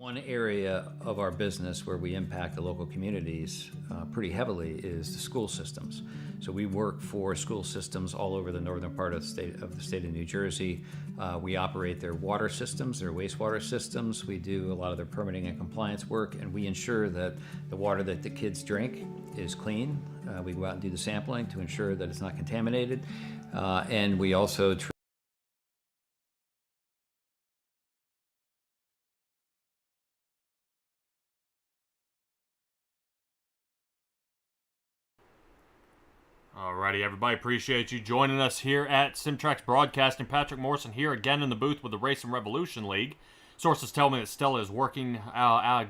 One area of our business where we impact the local communities pretty heavily is the school systems. So we work for school systems all over the northern part of the state of New Jersey. We operate their water systems, their wastewater systems. We do a lot of their permitting and compliance work, and we ensure that the water that the kids drink is clean. We go out and do the sampling to ensure that it's not contaminated, and we also Alrighty, everybody, appreciate you joining us here at Simtrax Broadcasting. Patrick Morrison here again in the booth with the Racing Revolution League. Sources tell me that Stella is working,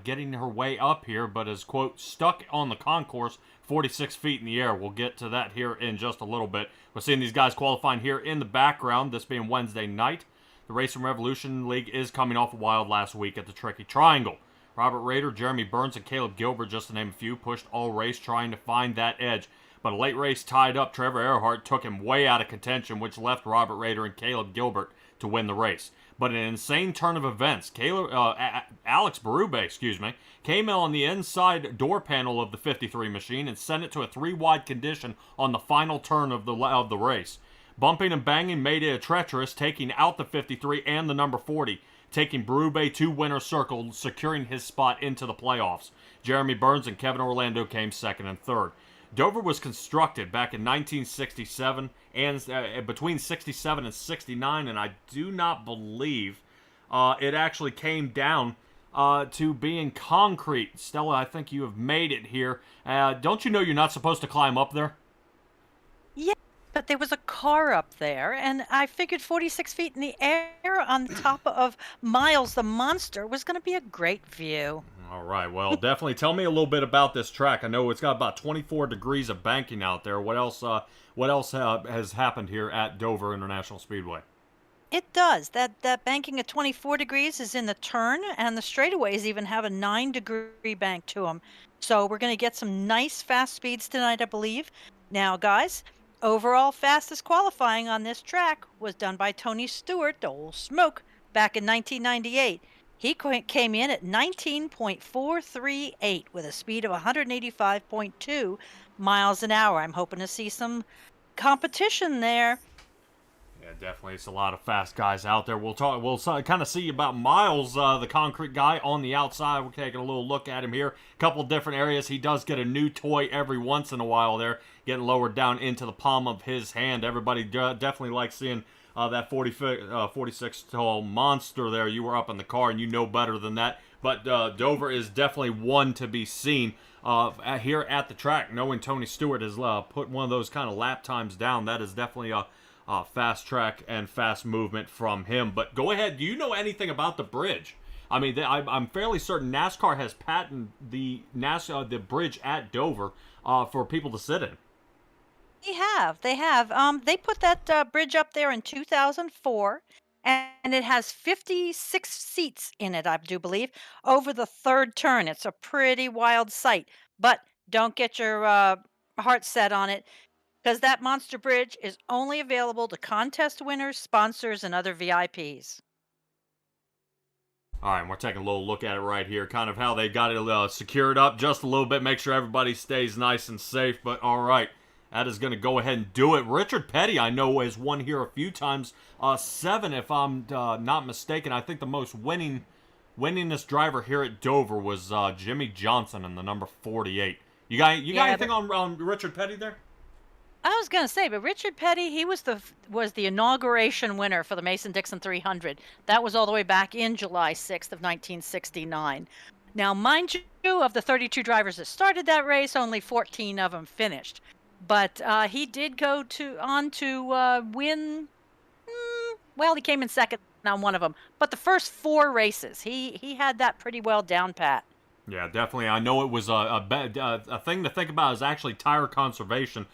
getting her way up here, but is, quote, stuck on the concourse 46 feet in the air. We'll get to that here in just a little bit. We're seeing these guys qualifying here in the background, this being Wednesday night. The Racing Revolution League is coming off a wild last week at the Tricky Triangle. Robert Rader, Jeremy Burns, and Caleb Gilbert, just to name a few, pushed all race trying to find that edge. But a late race tied up Trevor Earhart took him way out of contention, which left Robert Rader and Caleb Gilbert to win the race. But an insane turn of events. Alex Berube, came on the inside door panel of the 53 machine and sent it to a 3-wide condition on the final turn of the race. Bumping and banging made it treacherous, taking out the 53 and the number 40, taking Berube to winner's circle, securing his spot into the playoffs. Jeremy Burns and Kevin Orlando came second and third. Dover was constructed back in 1967 and between 67 and 69, and I do not believe it actually came down to being concrete. Stella, I think you have made it here. Don't you know you're not supposed to climb up there? Yeah, but there was a car up there, and I figured 46 feet in the air on top of Miles the Monster was going to be a great view. All right, well, definitely tell me a little bit about this track. I know it's got about 24 degrees of banking out there. What else has happened here at Dover International Speedway? It does. That banking at 24 degrees is in the turn, and the straightaways even have a 9-degree bank to them. So we're going to get some nice fast speeds tonight, I believe. Now, guys, overall fastest qualifying on this track was done by Tony Stewart, the old smoke, back in 1998. He came in at 19.438 with a speed of 185.2 miles an hour. I'm hoping to see some competition there. Yeah, definitely. It's a lot of fast guys out there. We'll kind of see about Miles, the concrete guy on the outside. We're taking a little look at him here. A couple different areas. He does get a new toy every once in a while there, getting lowered down into the palm of his hand. Everybody definitely likes seeing that 46 tall monster there. You were up in the car and you know better than that. But Dover is definitely one to be seen here at the track. Knowing Tony Stewart has put one of those kind of lap times down, that is definitely a fast track and fast movement from him. But go ahead. Do you know anything about the bridge? I mean, I'm fairly certain NASCAR has patented the bridge at Dover for people to sit in. They have. They put that bridge up there in 2004, and it has 56 seats in it, I do believe, over the third turn. It's a pretty wild sight, but don't get your heart set on it, because that monster bridge is only available to contest winners, sponsors, and other VIPs. All right, and we're taking a little look at it right here, kind of how they got it secured up just a little bit, make sure everybody stays nice and safe. But all right, that is going to go ahead and do it. Richard Petty, I know, has won here a few times. 7, if I'm not mistaken. I think the most winningest driver here at Dover was Jimmy Johnson in the number 48. You got anything on Richard Petty there? I was going to say, but Richard Petty, he was the inauguration winner for the Mason-Dixon 300. That was all the way back in July 6th of 1969. Now, mind you, of the 32 drivers that started that race, only 14 of them finished. But he did go on to win. Well, he came in second on one of them. But the first 4 races, he had that pretty well down pat. Yeah, definitely. I know it was a thing to think about is actually tire conservation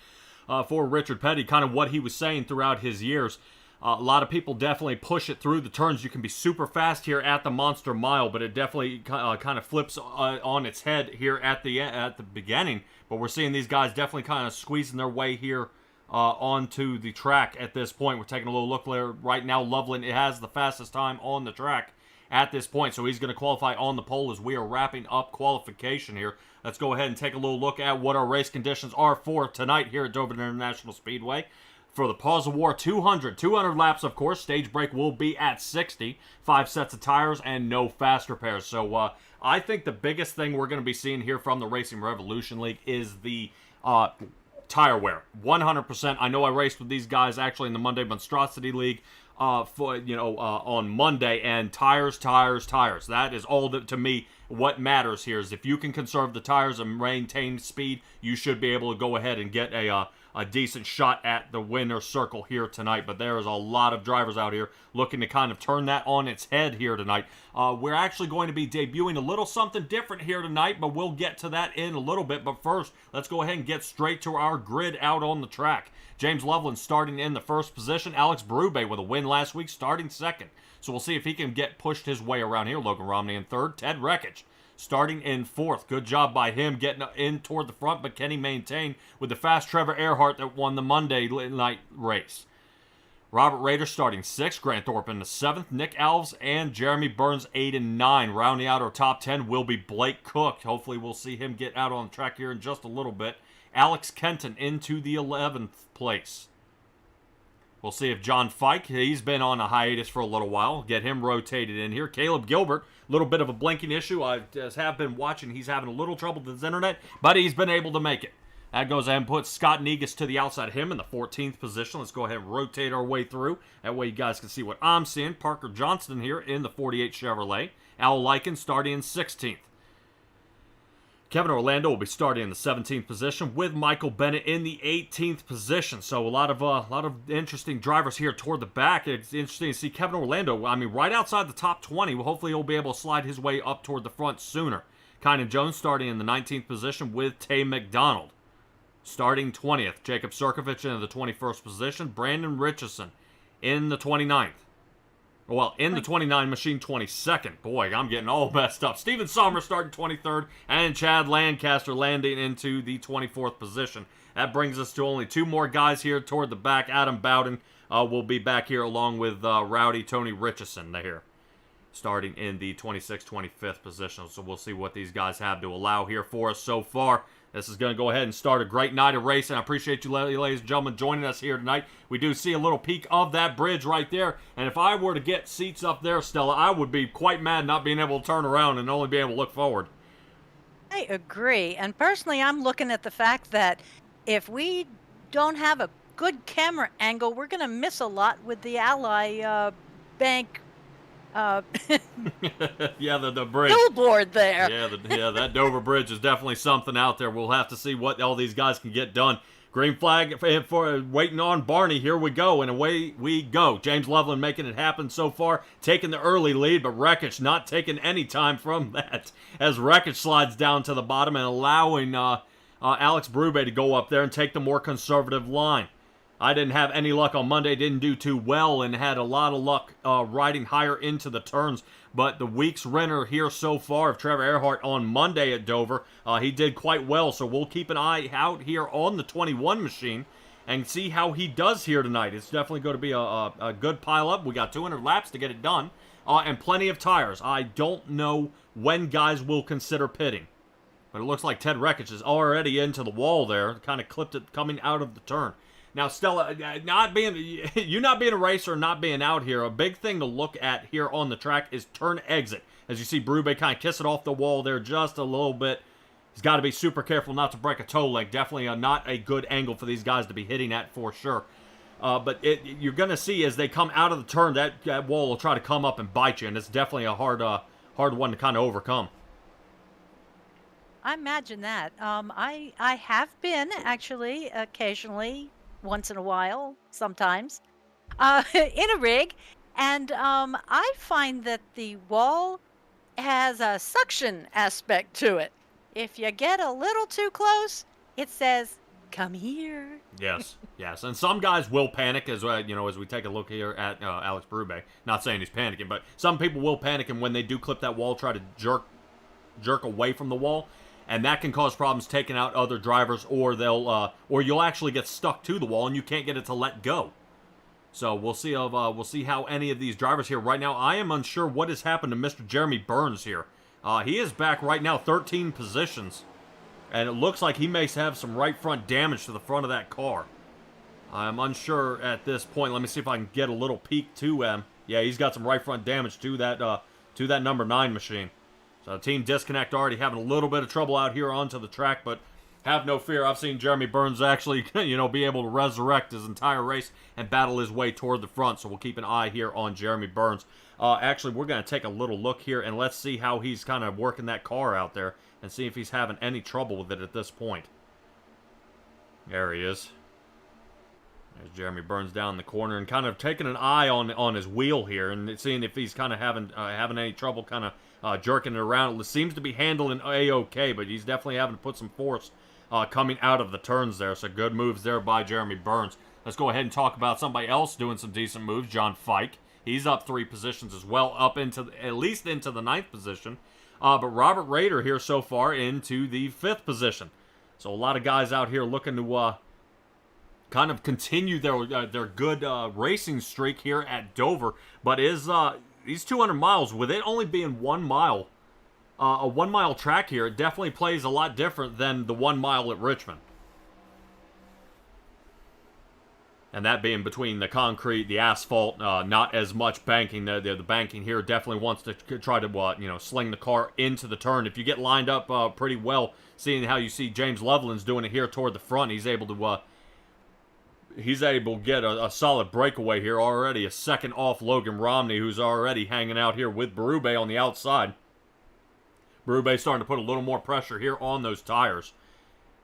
for Richard Petty, kind of what he was saying throughout his years. A lot of people definitely push it through the turns. You can be super fast here at the Monster Mile, but it definitely kind of flips on its head here at the beginning. But we're seeing these guys definitely kind of squeezing their way here onto the track at this point. We're taking a little look there right now. Loveland, it has the fastest time on the track at this point. So he's going to qualify on the pole as we are wrapping up qualification here. Let's go ahead and take a little look at what our race conditions are for tonight here at Dover International Speedway. For the Paws of War 200 laps, of course. Stage break will be at 60. 5 sets of tires and no faster pairs. So I think the biggest thing we're going to be seeing here from the Racing Revolution League is the tire wear. 100%. I know I raced with these guys actually in the Monday Monstrosity League on Monday, and tires. That is all that, to me, what matters here is if you can conserve the tires and maintain speed, you should be able to go ahead and get a decent shot at the winner's circle here tonight. But there is a lot of drivers out here looking to kind of turn that on its head here tonight. We're actually going to be debuting a little something different here tonight, but we'll get to that in a little bit. But first, let's go ahead and get straight to our grid out on the track. James Loveland starting in the first position. Alex Berube with a win last week starting second. So we'll see if he can get pushed his way around here. Logan Romney in third. Ted Rekich starting in fourth. Good job by him getting in toward the front, but can he maintain with the fast Trevor Earhart that won the Monday night race? Robert Rader starting sixth. Grant Thorpe in the seventh. Nick Alves and Jeremy Burns 8 and 9. Rounding out our top 10 will be Blake Cook. Hopefully we'll see him get out on the track here in just a little bit. Alex Kenton into the 11th place. We'll see if John Fike, he's been on a hiatus for a little while, get him rotated in here. Caleb Gilbert, a little bit of a blinking issue. I just have been watching. He's having a little trouble with his internet, but he's been able to make it. That goes ahead and puts Scott Negus to the outside of him in the 14th position. Let's go ahead and rotate our way through. That way you guys can see what I'm seeing. Parker Johnston here in the 48 Chevrolet. Al Lyken starting in 16th. Kevin Orlando will be starting in the 17th position with Michael Bennett in the 18th position. So a lot of interesting drivers here toward the back. It's interesting to see Kevin Orlando, I mean, right outside the top 20. Hopefully he'll be able to slide his way up toward the front sooner. Kynan Jones starting in the 19th position with Tay McDonald. Starting 20th, Jacob Sirkovich in the 21st position. Brandon Richardson in the 29th. Well, in the 29 machine, 22nd. Boy, I'm getting all messed up. Steven Sommer starting 23rd, and Chad Lancaster landing into the 24th position. That brings us to only 2 more guys here toward the back. Adam Bowden will be back here along with Rowdy Tony Richardson here, starting in the 26th, 25th position. So we'll see what these guys have to allow here for us so far. This is going to go ahead and start a great night of racing. I appreciate you, ladies and gentlemen, joining us here tonight. We do see a little peek of that bridge right there. And if I were to get seats up there, Stella, I would be quite mad not being able to turn around and only be able to look forward. I agree. And personally, I'm looking at the fact that if we don't have a good camera angle, we're going to miss a lot with the Ally Bank yeah, the bridge. billboard there. Yeah, that Dover Bridge is definitely something out there. We'll have to see what all these guys can get done. Green flag for waiting on Barney. Here we go, and away we go. James Loveland making it happen so far, taking the early lead, but Rekich not taking any time from that as Rekich slides down to the bottom and allowing Alex Berube to go up there and take the more conservative line. I didn't have any luck on Monday, didn't do too well, and had a lot of luck riding higher into the turns. But the week's winner here so far of Trevor Earhart on Monday at Dover, he did quite well. So we'll keep an eye out here on the 21 machine and see how he does here tonight. It's definitely going to be a good pile-up. We got 200 laps to get it done, and plenty of tires. I don't know when guys will consider pitting. But it looks like Ted Rekich is already into the wall there, kind of clipped it coming out of the turn. Now, Stella, you not being a racer, not being out here, a big thing to look at here on the track is turn exit. As you see Berube kind of kiss it off the wall there just a little bit. He's got to be super careful not to break a toe leg. Definitely not a good angle for these guys to be hitting at for sure. But you're going to see as they come out of the turn, that wall will try to come up and bite you, and it's definitely a hard one to kind of overcome. I imagine that. I have been, actually, occasionally, once in a while, sometimes, in a rig, and I find that the wall has a suction aspect to it. If you get a little too close, it says, "Come here." Yes, and some guys will panic as we take a look here at Alex Berube. Not saying he's panicking, but some people will panic, and when they do clip that wall, try to jerk away from the wall. And that can cause problems taking out other drivers, or you'll actually get stuck to the wall and you can't get it to let go. So we'll see how any of these drivers here. Right now, I am unsure what has happened to Mr. Jeremy Burns here. He is back right now, 13 positions. And it looks like he may have some right front damage to the front of that car. I'm unsure at this point. Let me see if I can get a little peek to him. Yeah, he's got some right front damage to that number 9 machine. So Team Disconnect already having a little bit of trouble out here onto the track, but have no fear. I've seen Jeremy Burns actually, be able to resurrect his entire race and battle his way toward the front. So we'll keep an eye here on Jeremy Burns. Actually, we're going to take a little look here and let's see how he's kind of working that car out there and see if he's having any trouble with it at this point. There he is. There's Jeremy Burns down in the corner and kind of taking an eye on his wheel here and seeing if he's kind of having any trouble kind of jerking it around. It seems to be handling A-OK, but he's definitely having to put some force coming out of the turns there. So good moves there by Jeremy Burns. Let's go ahead and talk about somebody else doing some decent moves, John Fike. He's up 3 positions as well, up into at least into the 9th position. But Robert Rader here so far into the 5th position. So a lot of guys out here looking to kind of continue their good racing streak here at Dover. But these 200 miles, with it only being 1 mile, a 1 mile track here, it definitely plays a lot different than the 1 mile at Richmond. And that being between the concrete, the asphalt, not as much banking. The banking here definitely wants to try to, sling the car into the turn. If you get lined up pretty well, seeing how you see James Loveland's doing it here toward the front, he's able to get a solid breakaway here already. A second off Logan Romney, who's already hanging out here with Berube on the outside. Berube starting to put a little more pressure here on those tires.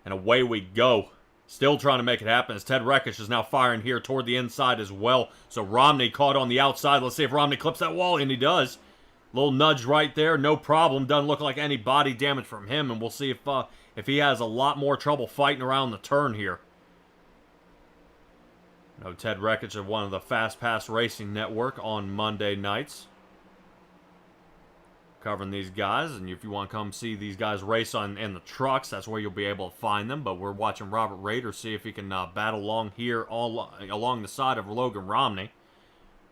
And away we go. Still trying to make it happen as Ted Rekish is now firing here toward the inside as well. So Romney caught on the outside. Let's see if Romney clips that wall, and he does. Little nudge right there, no problem. Doesn't look like any body damage from him, and we'll see if he has a lot more trouble fighting around the turn here. Ted Rekish of one of the Fast Pass Racing Network on Monday nights. Covering these guys, and if you want to come see these guys race in the trucks, that's where you'll be able to find them. But we're watching Robert Rader see if he can battle along here along the side of Logan Romney.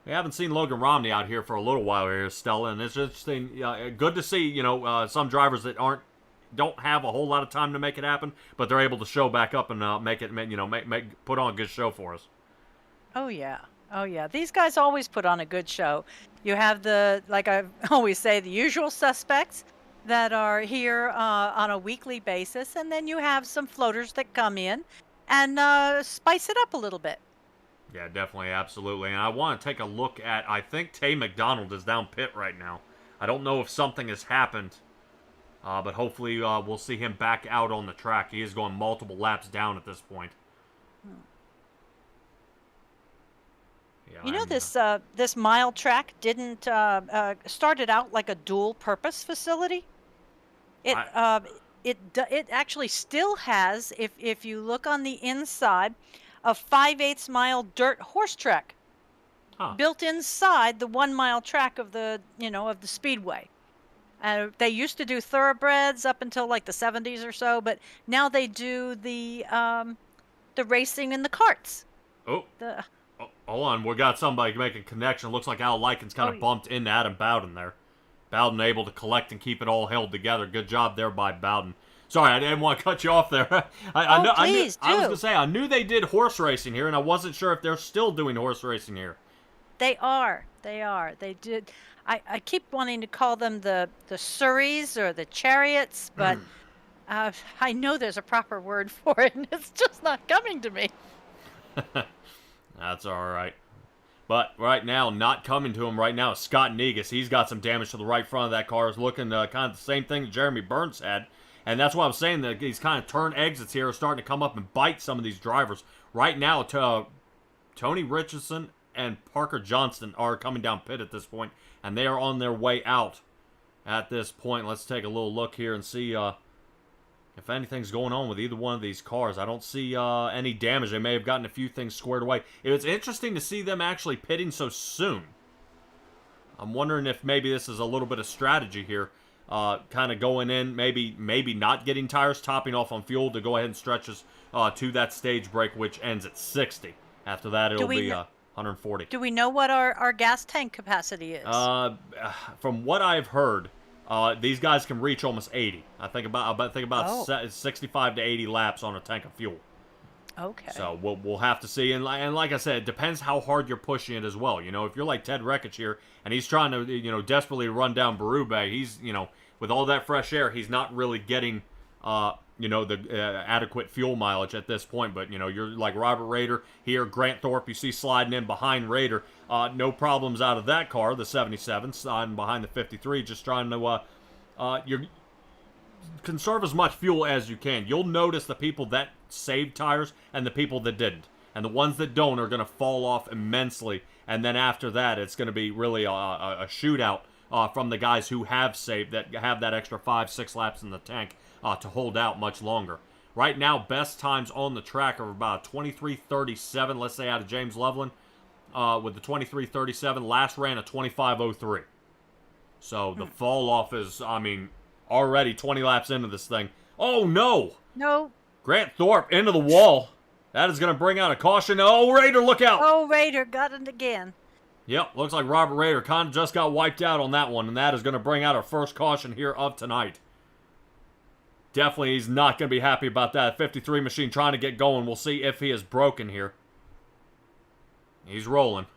We haven't seen Logan Romney out here for a little while here, Stella, and it's interesting. Good to see, some drivers that don't have a whole lot of time to make it happen, but they're able to show back up and put on a good show for us. Oh yeah. These guys always put on a good show. You have like I always say, the usual suspects that are here on a weekly basis, and then you have some floaters that come in and spice it up a little bit. Yeah, definitely, absolutely. And I want to take a look at, I think Tay McDonald is down pit right now. I don't know if something has happened, but hopefully we'll see him back out on the track. He is going multiple laps down at this point. Yeah, this mile track didn't started out like a dual purpose facility. It actually still has, if you look on the inside, a 5/8 mile dirt horse track built inside the 1 mile track of the speedway. They used to do thoroughbreds up until like the 70s or so, but now they do the racing in the carts. Hold on, we got somebody making a connection. Looks like Al Likens kind of bumped into Adam Bowden there. Bowden able to collect and keep it all held together. Good job there by Bowden. Sorry, I didn't want to cut you off there. I was going to say, I knew they did horse racing here, and I wasn't sure if they're still doing horse racing here. They are. They did. I keep wanting to call them the Surreys or the Chariots, but I know there's a proper word for it, and it's just not coming to me. That's all right. But right now, not coming to him right now is Scott Negus. He's got some damage to the right front of that car. It's looking kind of the same thing that Jeremy Burns had. And that's why I'm saying that these kind of turn exits here are starting to come up and bite some of these drivers. Right now, Tony Richardson and Parker Johnston are coming down pit at this point, and they are on their way out at this point. Let's take a little look here and see if anything's going on with either one of these cars. I don't see any damage. They may have gotten a few things squared away. It was interesting to see them actually pitting so soon. I'm wondering if maybe this is a little bit of strategy here. Kind of going in, maybe not getting tires, topping off on fuel to go ahead and stretch us to that stage break, which ends at 60. After that, it'll be 140. Do we know what our gas tank capacity is? From what I've heard, these guys can reach almost 80. I think about 65 to 80 laps on a tank of fuel. Okay. So we'll have to see, and like I said, it depends how hard you're pushing it as well. If you're like Ted Rekich here, and he's trying to desperately run down Berube, he's with all that fresh air, he's not really getting the adequate fuel mileage at this point. But you're like Robert Rader here, Grant Thorpe, you see sliding in behind Rader, no problems out of that car, the 77, sliding behind the 53, just trying to conserve as much fuel as you can. You'll notice the people that saved tires and the people that didn't. And the ones that don't are going to fall off immensely. And then after that, it's going to be really a shootout from the guys who have saved, that have that extra 5-6 laps in the tank to hold out much longer. Right now, best times on the track are about 23:37, let's say out of James Loveland. With the 23:37, last ran a 25:03. So the fall off is, already 20 laps into this thing. Oh, no! No. Grant Thorpe into the wall. That is going to bring out a caution. Oh, Rader, look out! Oh, Rader got it again. Yep, looks like Robert Rader kind of just got wiped out on that one, and that is going to bring out our first caution here of tonight. Definitely he's not going to be happy about that. 53 machine trying to get going. We'll see if he is broken here. He's rolling.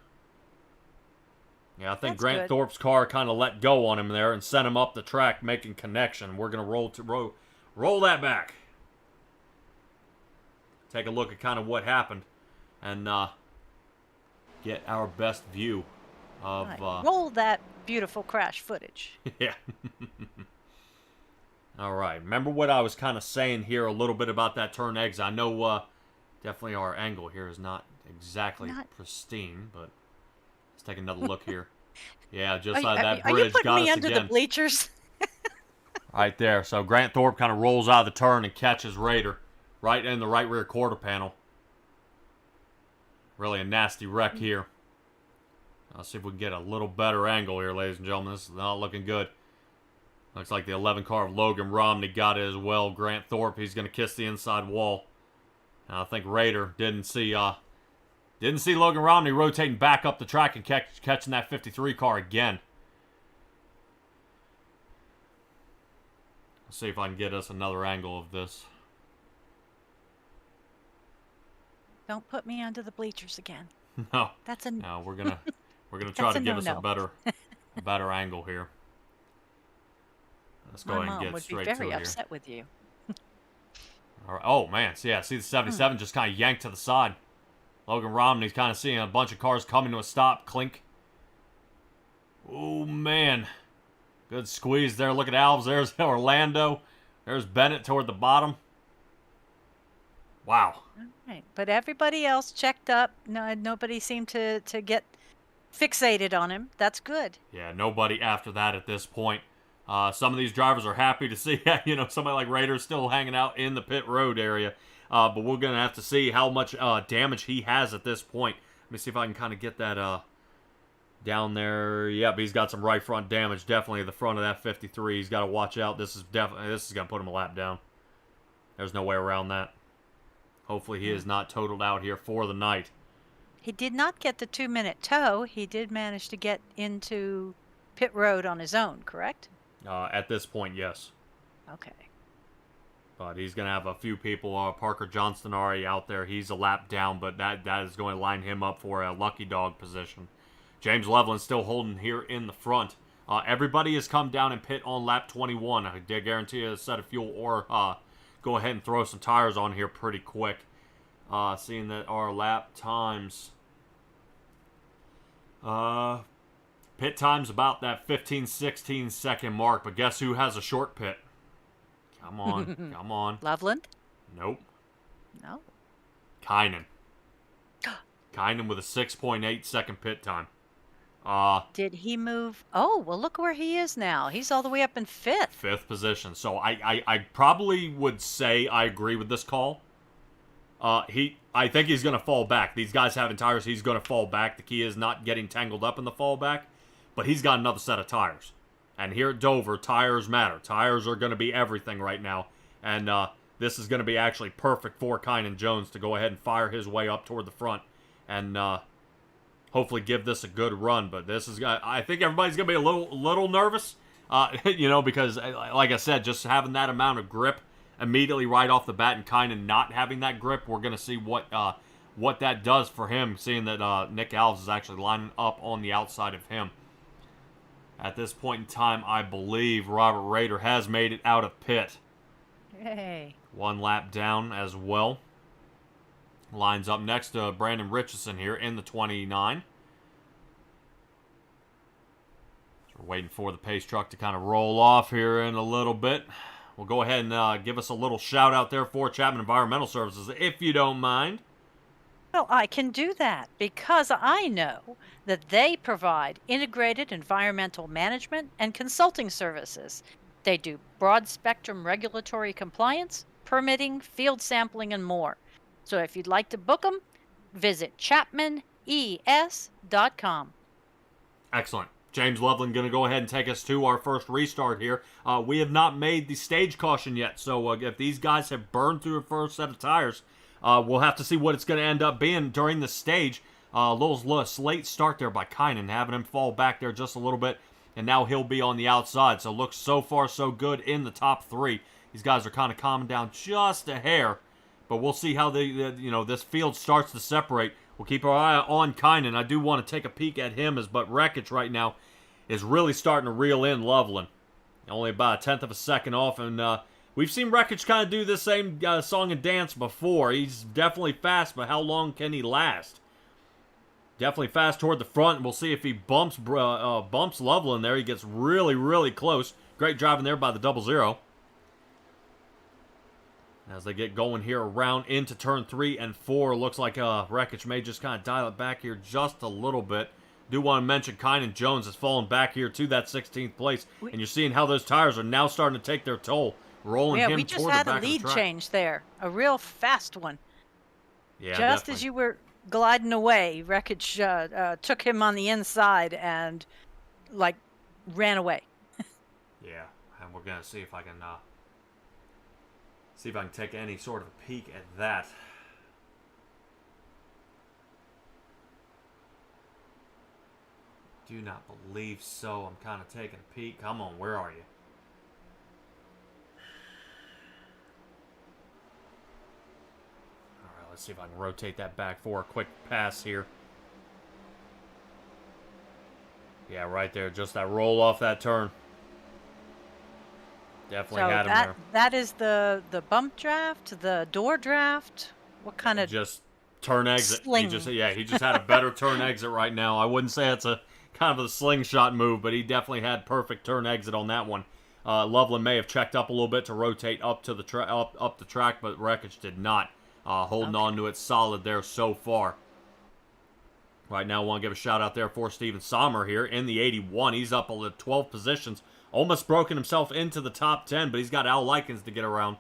Yeah, I think That's Grant good. Thorpe's car kind of let go on him there and sent him up the track making connection. We're going to roll that back. Take a look at kind of what happened and get our best view of... Right. Roll that beautiful crash footage. Yeah. All right. Remember what I was kind of saying here a little bit about that turn exit. I know definitely our angle here is not exactly pristine, but let's take another look here. Yeah, just like that bridge are you putting got me us under again. the bleachers? Right there. So Grant Thorpe kind of rolls out of the turn and catches Rader right in the right rear quarter panel. Really a nasty wreck here. I'll see if we can get a little better angle here, ladies and gentlemen. This is not looking good. Looks like the 11 car of Logan Romney got it as well. Grant Thorpe, he's going to kiss the inside wall. And I think Rader didn't see Logan Romney rotating back up the track and catching that 53 car again. Let's see if I can get us another angle of this. Don't put me under the bleachers again. No. No, we're gonna try to get us no-no. a better angle here. Let's go My ahead and mom get would straight be to very it here. upset with you. All right. Oh man, so yeah, see the 77 just kind of yanked to the side. Logan Romney's kind of seeing a bunch of cars coming to a stop. Clink. Oh man, good squeeze there. Look at Alves. There's Orlando. There's Bennett toward the bottom. Wow. All right. But everybody else checked up. No, nobody seemed to get fixated on him. That's good. Yeah, nobody after that at this point. Some of these drivers are happy to see, somebody like Rader still hanging out in the pit road area. But we're going to have to see how much damage he has at this point. Let me see if I can kind of get that down there. Yep, he's got some right front damage. Definitely the front of that 53. He's got to watch out. This is going to put him a lap down. There's no way around that. Hopefully he is not totaled out here for the night. He did not get the 2-minute tow. He did manage to get into pit road on his own, correct? At this point, yes. Okay. But he's going to have a few people. Parker Johnston already out there. He's a lap down, but that is going to line him up for a lucky dog position. James Loveland still holding here in the front. Everybody has come down and pit on lap 21. I guarantee you a set of fuel or go ahead and throw some tires on here pretty quick. Seeing that our lap times... pit time's about that 15-16 second mark, but guess who has a short pit? Come on, come on. Loveland? Nope. No. Kynan. Kynan with a 6.8 second pit time. Did he move? Oh, well, look where he is now. He's all the way up in 5th. 5th position. So I probably would say I agree with this call. I think he's going to fall back. These guys having tires, he's going to fall back. The key is not getting tangled up in the fallback, but he's got another set of tires. And here at Dover, tires matter. Tires are going to be everything right now. And this is going to be actually perfect for Kynan Jones to go ahead and fire his way up toward the front and hopefully give this a good run. But this is, I think everybody's going to be a little nervous, because like I said, just having that amount of grip immediately right off the bat and kind of not having that grip, we're going to see what that does for him, seeing that Nick Alves is actually lining up on the outside of him. At this point in time, I believe Robert Rader has made it out of pit. Hey. One lap down as well. Lines up next to Brandon Richardson here in the 29. So we're waiting for the pace truck to kind of roll off here in a little bit. We'll go ahead and give us a little shout out there for Chapman Environmental Services, if you don't mind. Well, I can do that because I know that they provide integrated environmental management and consulting services. They do broad spectrum regulatory compliance, permitting, field sampling, and more. So if you'd like to book them, visit chapmanes.com. Excellent. James Loveland going to go ahead and take us to our first restart here. We have not made the stage caution yet, so if these guys have burned through a first set of tires, we'll have to see what it's going to end up being during the stage. A little late start there by Kynan, having him fall back there just a little bit, and now he'll be on the outside. So looks so far so good in the top three. These guys are kind of calming down just a hair, but we'll see how this field starts to separate. We'll keep our eye on Kynan. I do want to take a peek at him, but Wreckage right now is really starting to reel in Loveland. Only about a 1/10 of a second off, and we've seen Wreckage kind of do the same song and dance before. He's definitely fast, but how long can he last? Definitely fast toward the front, and we'll see if he bumps Loveland there. He gets really, really close. Great driving there by the 00. As they get going here around into turn 3 and 4, looks like Wreckage may just kind of dial it back here just a little bit. Do want to mention Kynan Jones has fallen back here to that 16th place, and you're seeing how those tires are now starting to take their toll, rolling him toward the back of the track. Yeah, we just had a lead change there, a real fast one. Yeah, just definitely. as you were gliding away, Wreckage took him on the inside and ran away. Yeah, and we're gonna see if I can take any sort of a peek at that. Do not believe so. I'm kind of taking a peek. Come on, where are you? All right, let's see if I can rotate that back for a quick pass here. Yeah, right there. Just that roll off that turn. Definitely had him there. That is the bump draft, the door draft. What kind of just turn exit? Sling. He just had a better turn exit right now. I wouldn't say it's a kind of a slingshot move, but he definitely had perfect turn exit on that one. Loveland may have checked up a little bit to rotate up to the up the track, but Wreckage did not. Holding on to it solid there so far. Right now, I want to give a shout out there for Steven Sommer here in the 81. He's up on the 12 positions. Almost broken himself into the top 10, but he's got Al Likens to get around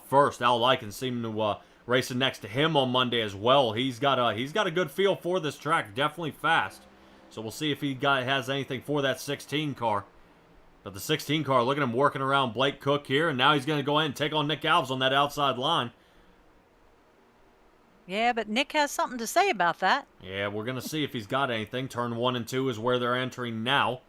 first. Al Likens seeming to racing next to him on Monday as well. He's got a good feel for this track, definitely fast. So we'll see if he has anything for that 16 car. But the 16 car, look at him working around Blake Cook here, and now he's going to go ahead and take on Nick Alves on that outside line. Yeah, but Nick has something to say about that. Yeah, we're going to see if he's got anything. Turn 1 and 2 is where they're entering now.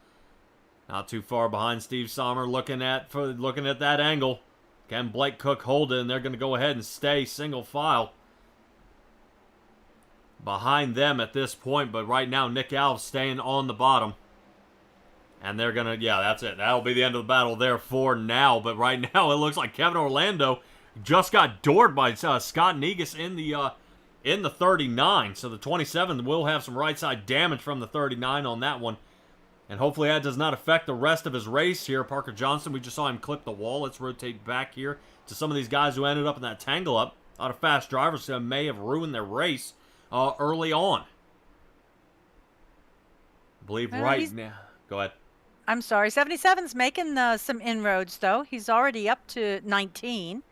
Not too far behind Steve Sommer, looking at that angle. Can Blake Cook hold it, and they're going to go ahead and stay single file behind them at this point. But right now, Nick Alves staying on the bottom. And they're going to, yeah, that's it. That'll be the end of the battle there for now. But right now, it looks like Kevin Orlando just got doored by Scott Negus in the 39. So the 27 will have some right side damage from the 39 on that one. And hopefully that does not affect the rest of his race here. Parker Johnson, we just saw him clip the wall. Let's rotate back here to some of these guys who ended up in that tangle up. A lot of fast drivers who may have ruined their race early on. I believe right now. Go ahead. I'm sorry. 77's making some inroads, though. He's already up to 19.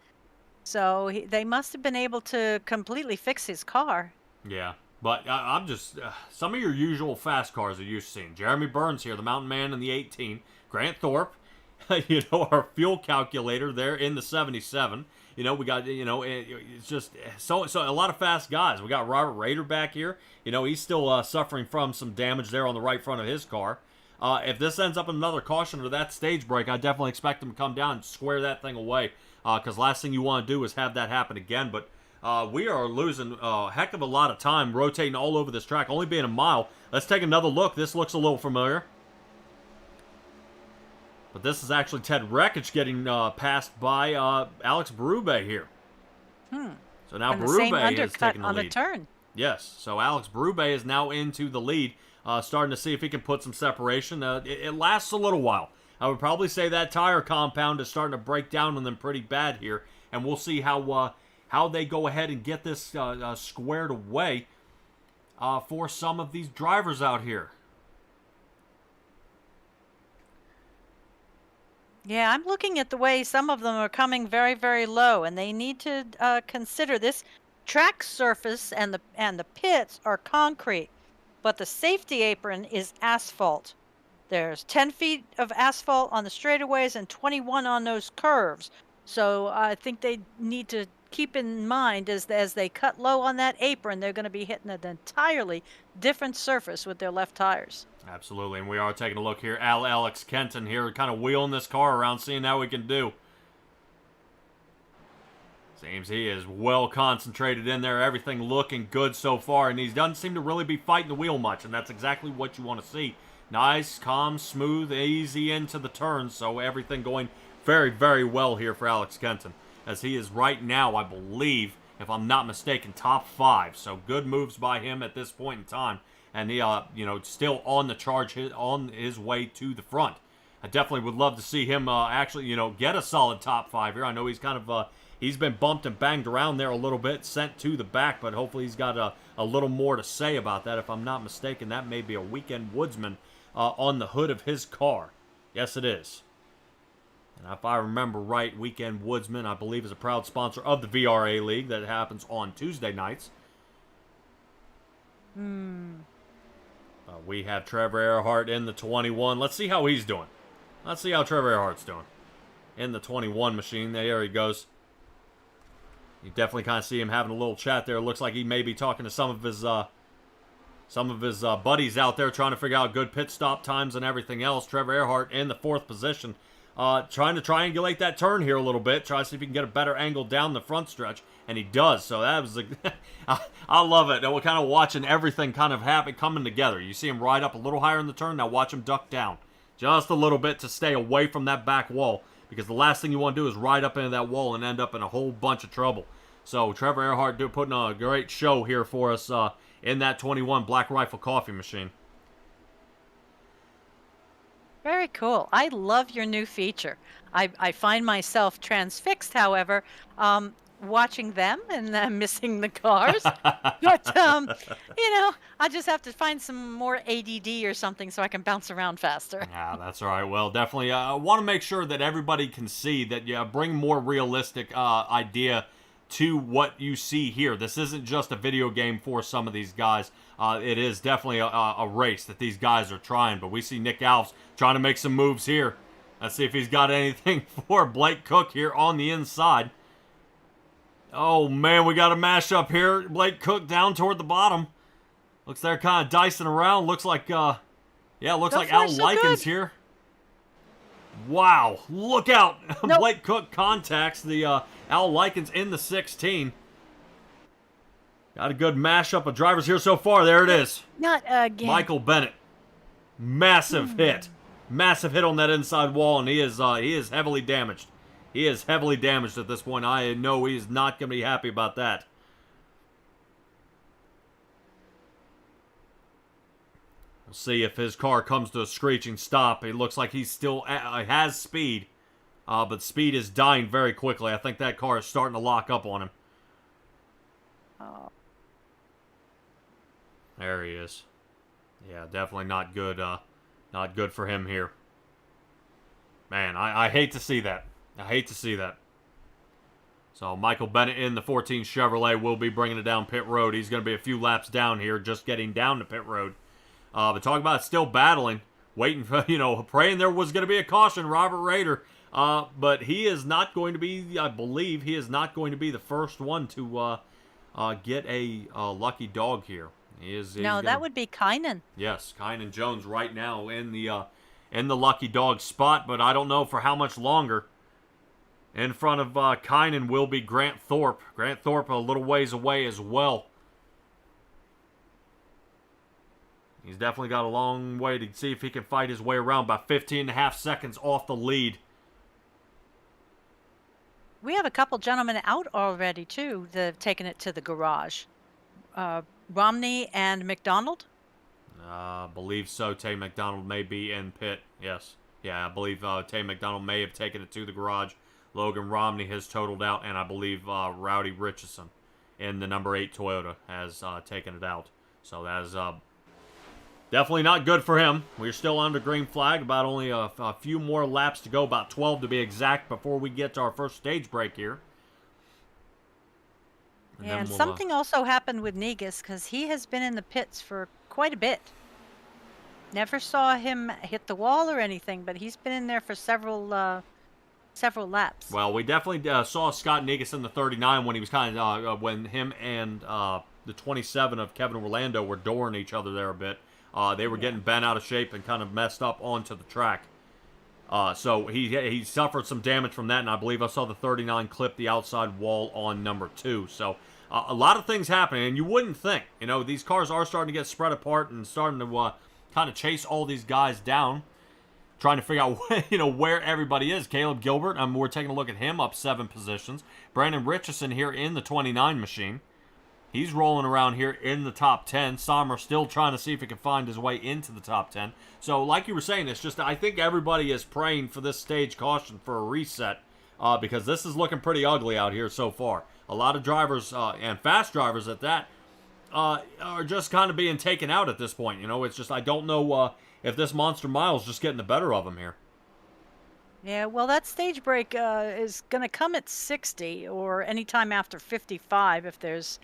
So they must have been able to completely fix his car. Yeah. But I'm just, some of your usual fast cars that you've seen. Jeremy Burns here, the Mountain Man in the 18. Grant Thorpe, our fuel calculator there in the 77. We got, it's just so a lot of fast guys. We got Robert Rader back here. He's still suffering from some damage there on the right front of his car. If this ends up in another caution or that stage break, I definitely expect him to come down and square that thing away. Because last thing you want to do is have that happen again. But we are losing a heck of a lot of time rotating all over this track, only being a mile. Let's take another look. This looks a little familiar. But this is actually Ted Rekich getting passed by Alex Berube here. So now Berube is taking the lead. On the turn. Yes, so Alex Berube is now into the lead, starting to see if he can put some separation. It lasts a little while. I would probably say that tire compound is starting to break down on them pretty bad here, and we'll see how they go ahead and get this squared away for some of these drivers out here. Yeah, I'm looking at the way some of them are coming very, very low, and they need to consider this track surface and the pits are concrete, but the safety apron is asphalt. There's 10 feet of asphalt on the straightaways and 21 on those curves. So I think they need to keep in mind as they cut low on that apron, they're going to be hitting an entirely different surface with their left tires. Absolutely, and we are taking a look here. Alex Kenton here, kind of wheeling this car around, seeing how we can do. Seems he is well concentrated in there. Everything looking good so far, and he doesn't seem to really be fighting the wheel much, and that's exactly what you want to see. Nice, calm, smooth, easy into the turns, so everything going very, very well here for Alex Kenton, as he is right now, I believe, if I'm not mistaken, top 5. So good moves by him at this point in time. And he, still on the charge, on his way to the front. I definitely would love to see him actually, get a solid top 5 here. I know he's kind of, he's been bumped and banged around there a little bit, sent to the back, but hopefully he's got a little more to say about that. If I'm not mistaken, that may be a Weekend Woodsman on the hood of his car. Yes, it is. And if I remember right, Weekend Woodsman, I believe, is a proud sponsor of the VRA League that happens on Tuesday nights. We have Trevor Earhart in the 21. Let's see how he's doing. Let's see how Trevor Earhart's doing. In the 21 machine. There he goes. You definitely kind of see him having a little chat there. Looks like he may be talking to some of his buddies out there, trying to figure out good pit stop times and everything else. Trevor Earhart in the 4th position. Trying to triangulate that turn here a little bit. Try to see if he can get a better angle down the front stretch. And he does. So that was I love it. And we're kind of watching everything kind of happen, coming together. You see him ride up a little higher in the turn. Now watch him duck down. Just a little bit to stay away from that back wall. Because the last thing you want to do is ride up into that wall and end up in a whole bunch of trouble. So Trevor Earhart putting on a great show here for us in that 21 Black Rifle coffee machine. Very cool. I love your new feature. I find myself transfixed, however, watching them and missing the cars. But, I just have to find some more ADD or something so I can bounce around faster. Yeah, that's all right. Well, definitely want to make sure that everybody can see that, bring more realistic idea to what you see here. This isn't just a video game for some of these guys. It is definitely a race that these guys are trying. But we see Nick Alves trying to make some moves here. Let's see if he's got anything for Blake Cook here on the inside. Oh, man, we got a mashup here. Blake Cook down toward the bottom. Looks they're kind of dicing around. Looks like, looks like Al Likens here. Wow, look out. Nope. Blake Cook contacts the Al Likens in the 16. Got a good mashup of drivers here so far. There it is. Not again. Michael Bennett. Massive hit. Massive hit on that inside wall, and he is heavily damaged. He is heavily damaged at this point. I know he's not going to be happy about that. We'll see if his car comes to a screeching stop. It looks like he still has speed, but speed is dying very quickly. I think that car is starting to lock up on him. Oh. There he is. Yeah, definitely not good. Not good for him here. Man, I hate to see that. I hate to see that. So Michael Bennett in the 14 Chevrolet will be bringing it down pit road. He's going to be a few laps down here, just getting down to pit road. But talk about still battling, waiting for, praying there was going to be a caution. Robert Rader But he is not going to be, I believe, he is not going to be the first one to get a lucky dog here. No, that would be Kynan. Yes, Kynan Jones right now in the lucky dog spot, but I don't know for how much longer. In front of Kynan will be Grant Thorpe. Grant Thorpe a little ways away as well. He's definitely got a long way to see if he can fight his way around. About 15.5 seconds off the lead. We have a couple gentlemen out already, too. They've taken it to the garage. Romney and McDonald? I believe so. Tay McDonald may be in pit. Yes. Yeah, I believe Tay McDonald may have taken it to the garage. Logan Romney has totaled out, and I believe Rowdy Richardson in the number 8 Toyota has taken it out. So that is definitely not good for him. We're still under green flag. About only a few more laps to go, about 12 to be exact, before we get to our first stage break here. And something also happened with Negus, because he has been in the pits for quite a bit. Never saw him hit the wall or anything, but he's been in there for several laps. Well, we definitely saw Scott Negus in the 39 when he was kind of when him and the 27 of Kevin Orlando were dooring each other there a bit. They were getting bent out of shape and kind of messed up onto the track. So he suffered some damage from that, and I believe I saw the 39 clip the outside wall on number 2. So a lot of things happening, and you wouldn't think. These cars are starting to get spread apart and starting to kind of chase all these guys down, trying to figure out where everybody is. Caleb Gilbert, we're taking a look at him, up 7 positions. Brandon Richardson here in the 29 machine. He's rolling around here in the top 10. Sommer still trying to see if he can find his way into the top 10. So, like you were saying, it's just I think everybody is praying for this stage caution for a reset because this is looking pretty ugly out here so far. A lot of drivers, and fast drivers at that, are just kind of being taken out at this point. It's just I don't know if this Monster Mile is just getting the better of him here. Yeah, well, that stage break is going to come at 60 or anytime after 55 if there's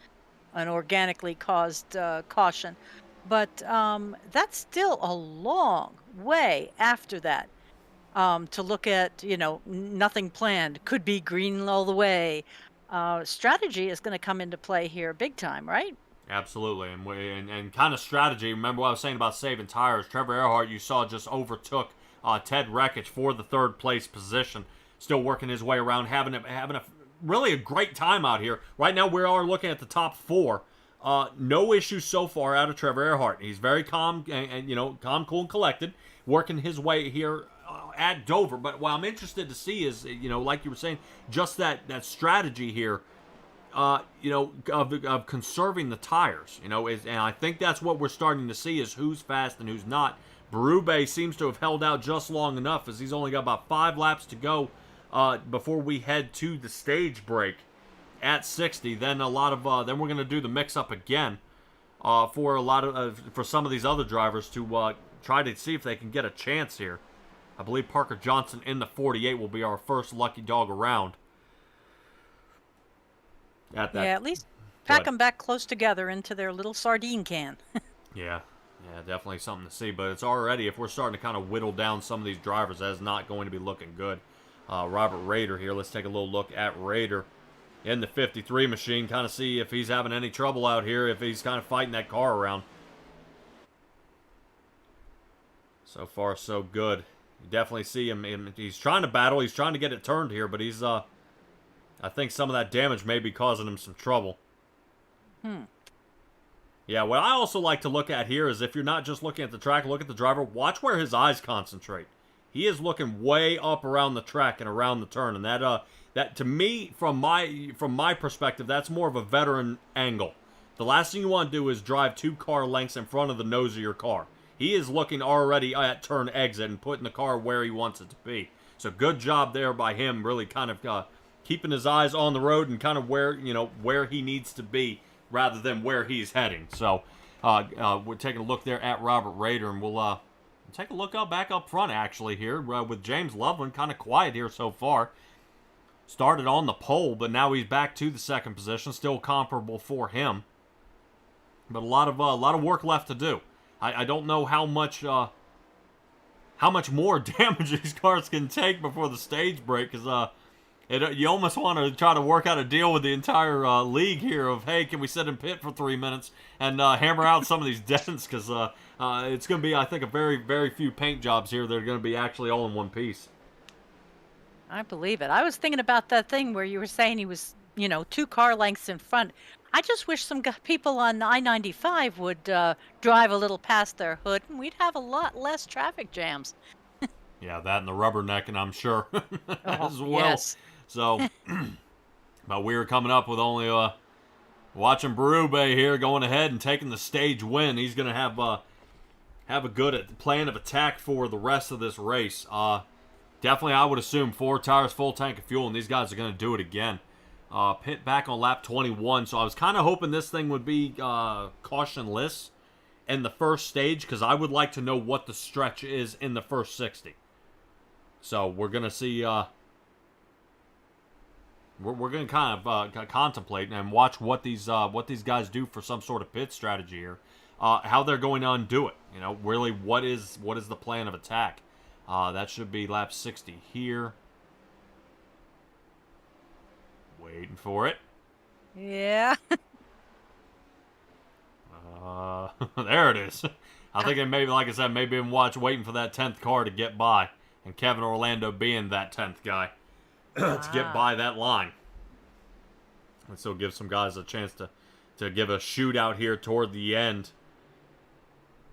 an organically caused caution. But that's still a long way after that to look at, nothing planned, could be green all the way. Strategy is going to come into play here big time, right? Absolutely, and kind of strategy. Remember what I was saying about saving tires. Trevor Earhart, you saw, just overtook Ted Rekich for the 3rd place position. Still working his way around, having a really a great time out here. Right now, we are looking at the top 4. No issues so far out of Trevor Earhart. He's very calm and calm, cool, and collected, working his way here at Dover. But what I'm interested to see is, like you were saying, just that strategy here. Of conserving the tires, and I think that's what we're starting to see is who's fast and who's not. Berube seems to have held out just long enough as he's only got about 5 laps to go before we head to the stage break at 60. Then then we're going to do the mix-up again for some of these other drivers to try to see if they can get a chance here. I believe Parker Johnson in the 48 will be our first lucky dog around. At least pack them back close together into their little sardine can. Yeah, definitely something to see. But it's already, if we're starting to kind of whittle down some of these drivers, that's not going to be looking good. Robert Rader here. Let's take a little look at Rader in the 53 machine, kind of see if he's having any trouble out here, if he's kind of fighting that car around. So far, so good. You definitely see him. He's trying to battle. He's trying to get it turned here, but he's I think some of that damage may be causing him some trouble. Yeah, what I also like to look at here is if you're not just looking at the track, look at the driver. Watch where his eyes concentrate. He is looking way up around the track and around the turn, and that to me, from my perspective, that's more of a veteran angle. The last thing you want to do is drive 2 car lengths in front of the nose of your car. He is looking already at turn exit and putting the car where he wants it to be. So good job there by him, really kind of keeping his eyes on the road and kind of where he needs to be rather than where he's heading. So we're taking a look there at Robert Rader, and we'll take a look back up front actually here with James Loveland, kind of quiet here so far. Started on the pole, but now he's back to the 2nd position, still comparable for him. But a lot of work left to do. I don't know how how much more damage these cars can take before the stage break, because you almost want to try to work out a deal with the entire league here of, hey, can we sit in pit for 3 minutes and hammer out some of these dents, because it's going to be, I think, a very, very few paint jobs here that are going to be actually all in one piece. I believe it. I was thinking about that thing where you were saying he was, 2 car lengths in front. I just wish some people on I-95 would drive a little past their hood, and we'd have a lot less traffic jams. Yeah, that and the rubbernecking, I'm sure, as well. Yes. So, but we were coming up with only watching Berube here going ahead and taking the stage win. He's going to have a good plan of attack for the rest of this race. Definitely, I would assume 4 tires, full tank of fuel, and these guys are going to do it again. Pit back on lap 21, so I was kind of hoping this thing would be cautionless in the first stage, because I would like to know what the stretch is in the first 60. So we're going to see... We're going to kind of contemplate and watch what these guys do for some sort of pit strategy here. How they're going to undo it. Really, what is the plan of attack? That should be lap 60 here. Waiting for it. Yeah. There it is. I think it maybe, like I said, maybe waiting for that 10th car to get by, and Kevin Orlando being that 10th guy to get by that line. And so give some guys a chance to give a shootout here toward the end.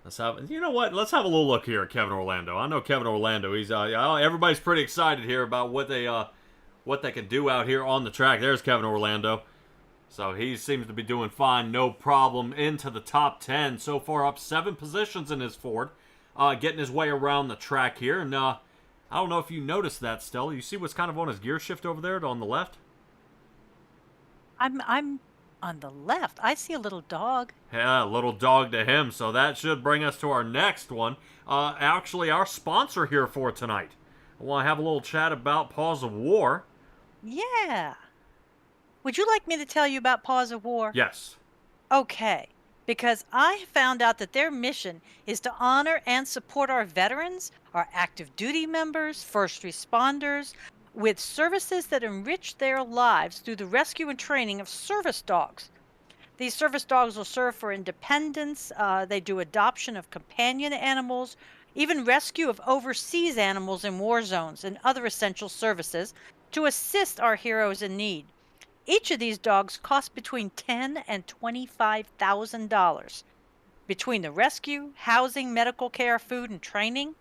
Let's have a little look here at Kevin Orlando. I know Kevin Orlando. He's everybody's pretty excited here about what they can do out here on the track. There's Kevin Orlando. So he seems to be doing fine, no problem. Into the top 10 so far, up 7 positions in his Ford, getting his way around the track here. And I don't know if you noticed that, Stella. You see what's kind of on his gear shift over there on the left? I'm on the left. I see a little dog. Yeah, a little dog to him. So that should bring us to our next one. Actually, our sponsor here for tonight. I want to have a little chat about Paws of War. Yeah. Would you like me to tell you about Paws of War? Yes. Okay. Because I found out that their mission is to honor and support our veterans, our active duty members, first responders, with services that enrich their lives through the rescue and training of service dogs. These service dogs will serve for independence. They do adoption of companion animals, even rescue of overseas animals in war zones and other essential services to assist our heroes in need. Each of these dogs costs between $10,000 and $25,000 between the rescue, housing, medical care, food, and training.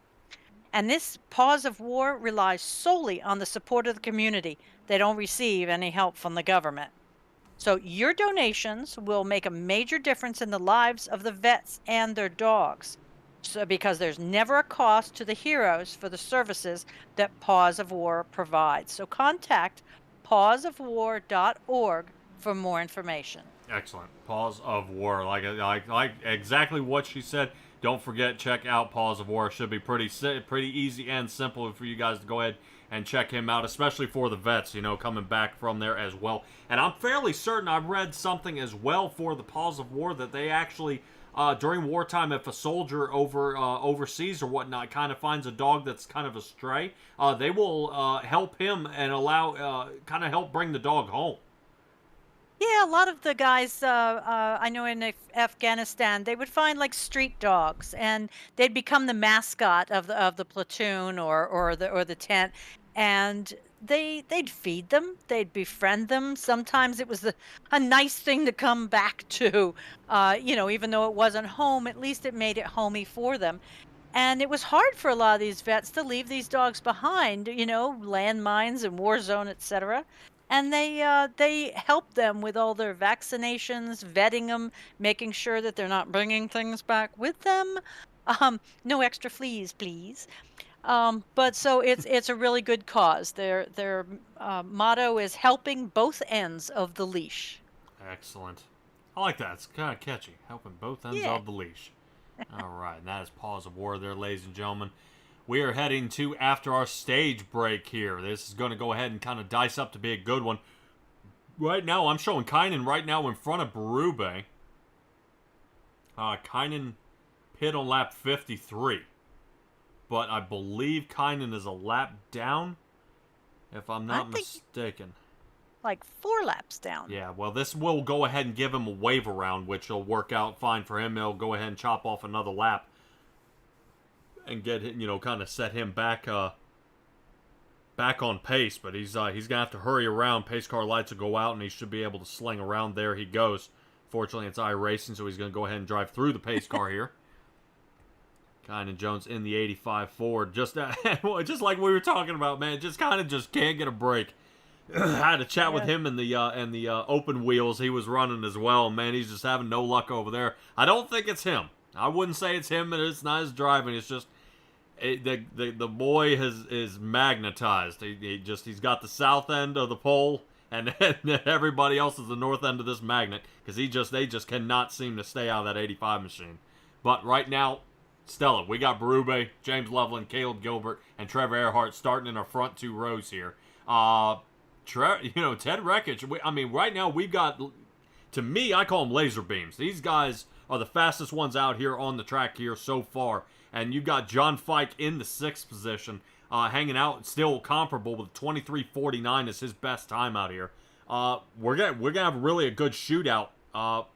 And this Paws of War relies solely on the support of the community. They don't receive any help from the government. So your donations will make a major difference in the lives of the vets and their dogs. So because there's never a cost to the heroes for the services that Paws of War provides. So contact pawsofwar.org for more information. Excellent. Paws of War. Like exactly what she said. Don't forget, check out Paws of War. It should be pretty easy and simple for you guys to go ahead and check him out, especially for the vets, coming back from there as well. And I'm fairly certain I read something as well for the Paws of War that they actually, during wartime, if a soldier overseas or whatnot kind of finds a dog that's kind of astray, they will help him and kind of help bring the dog home. Yeah, a lot of the guys I know in Afghanistan, they would find like street dogs, and they'd become the mascot of the platoon or the tent, and they'd feed them, they'd befriend them. Sometimes it was a nice thing to come back to, even though it wasn't home, at least it made it homey for them. And it was hard for a lot of these vets to leave these dogs behind, landmines and war zone, etc. And they help them with all their vaccinations, vetting them, making sure that they're not bringing things back with them. No extra fleas, please. But so it's a really good cause. Their motto is helping both ends of the leash. Excellent. I like that. It's kind of catchy. Helping both ends of the leash. All right, and that is Paws of War there, ladies and gentlemen. We are heading to after our stage break here. This is going to go ahead and kind of dice up to be a good one. Right now, I'm showing Kynan right now in front of Berube. Kynan pit on lap 53. but I believe Kynan is a lap down, if I'm not mistaken. Like 4 laps down. Yeah, well, this will go ahead and give him a wave around, which will work out fine for him. He'll go ahead and chop off another lap and get, kind of set him back back on pace. But he's going to have to hurry around. Pace car lights will go out, and he should be able to sling around. There he goes. Fortunately, it's iRacing, so he's going to go ahead and drive through the pace car here. Kynan Jones in the 85 Ford. Just like we were talking about, man. Just can't get a break. I had a chat with him in the open wheels he was running as well. Man, he's just having no luck over there. I don't think it's him. I wouldn't say it's him, and it's not his driving. It's just the boy is magnetized. He's got the south end of the pole, and everybody else is the north end of this magnet, because they just cannot seem to stay out of that 85 machine. But right now, Stella, we got Berube, James Loveland, Caleb Gilbert, and Trevor Earhart starting in our front 2 rows here. Ted Reckich, right now we've got, to me, I call them laser beams. These guys are the fastest ones out here on the track here so far. And you've got John Fike in the 6th position, hanging out, still comparable with 23:49 is his best time out here. We're gonna have really a good shootout. Probably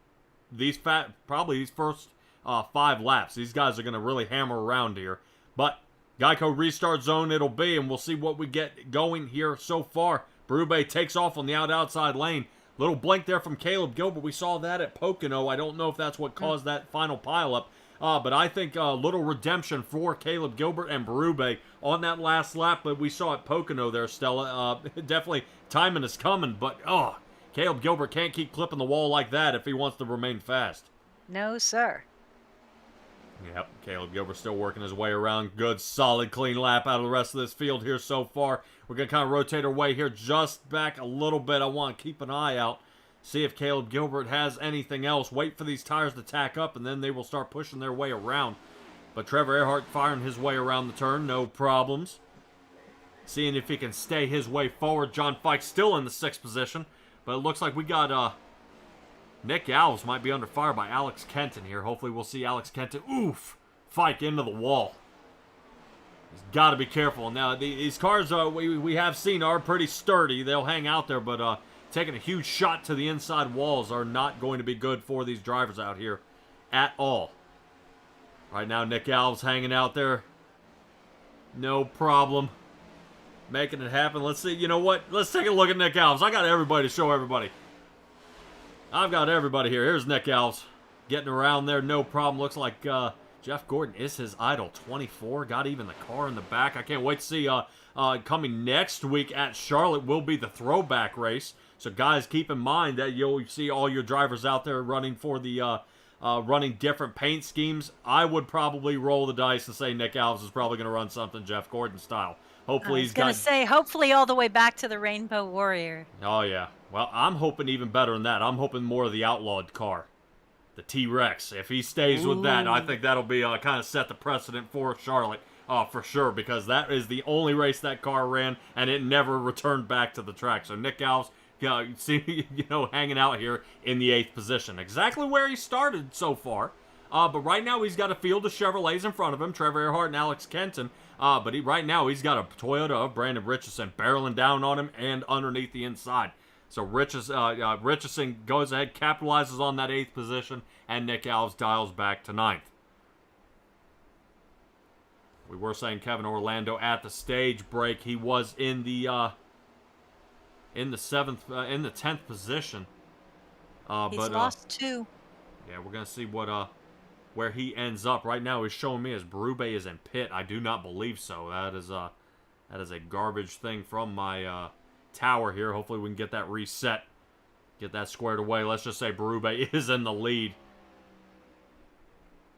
these first 5 laps. These guys are gonna really hammer around here. But Geico restart zone it'll be, and we'll see what we get going here so far. Berube takes off on the outside lane. Little blink there from Caleb Gilbert. We saw that at Pocono. I don't know if that's what caused that final pileup. But I think a little redemption for Caleb Gilbert and Berube on that last lap. But we saw at Pocono there, Stella. Definitely timing is coming. But, Caleb Gilbert can't keep clipping the wall like that if he wants to remain fast. No, sir. Yep, Caleb Gilbert still working his way around. Good, solid, clean lap out of the rest of this field here so far. We're going to kind of rotate our way here just back a little bit. I want to keep an eye out. See if Caleb Gilbert has anything else. Wait for these tires to tack up, and then they will start pushing their way around. But Trevor Earhart firing his way around the turn. No problems. Seeing if he can stay his way forward. John Fike still in the 6th position. But it looks like we got Nick Alves might be under fire by Alex Kenton here. Hopefully we'll see Alex Kenton. Oof! Fike into the wall. He's got to be careful. Now, these cars we have seen are pretty sturdy. They'll hang out there, but taking a huge shot to the inside walls are not going to be good for these drivers out here at all. Right now, Nick Alves hanging out there. No problem. Making it happen. Let's see. You know what? Let's take a look at Nick Alves. I got everybody to show everybody. I've got everybody here. Here's Nick Alves. Getting around there. No problem. Looks like Jeff Gordon is his idol. 24. Got even the car in the back. I can't wait to see coming next week at Charlotte will be the throwback race. So, guys, keep in mind that you'll see all your drivers out there running for the running different paint schemes. I would probably roll the dice and say Nick Alves is probably going to run something Jeff Gordon style. Hopefully he's got... I was going to say, hopefully all the way back to the Rainbow Warrior. Oh, yeah. Well, I'm hoping even better than that. I'm hoping more of the outlawed car. The T-Rex. If he stays with that, I think that'll be kind of set the precedent for Charlotte. For sure, because that is the only race that car ran, and it never returned back to the track. So Nick Alves, hanging out here in the 8th position. Exactly where he started so far. But right now he's got a field of Chevrolets in front of him, Trevor Earhart and Alex Kenton. But right now he's got a Toyota of Brandon Richardson barreling down on him and underneath the inside. So Richardson goes ahead, capitalizes on that 8th position, and Nick Alves dials back to 9th. We were saying Kevin Orlando at the stage break. He was in the 10th position. He's lost 2. Yeah, we're gonna see what where he ends up. Right now, he's showing me as Berube is in pit. I do not believe so. That is a garbage thing from my tower here. Hopefully, we can get that reset, get that squared away. Let's just say Berube is in the lead.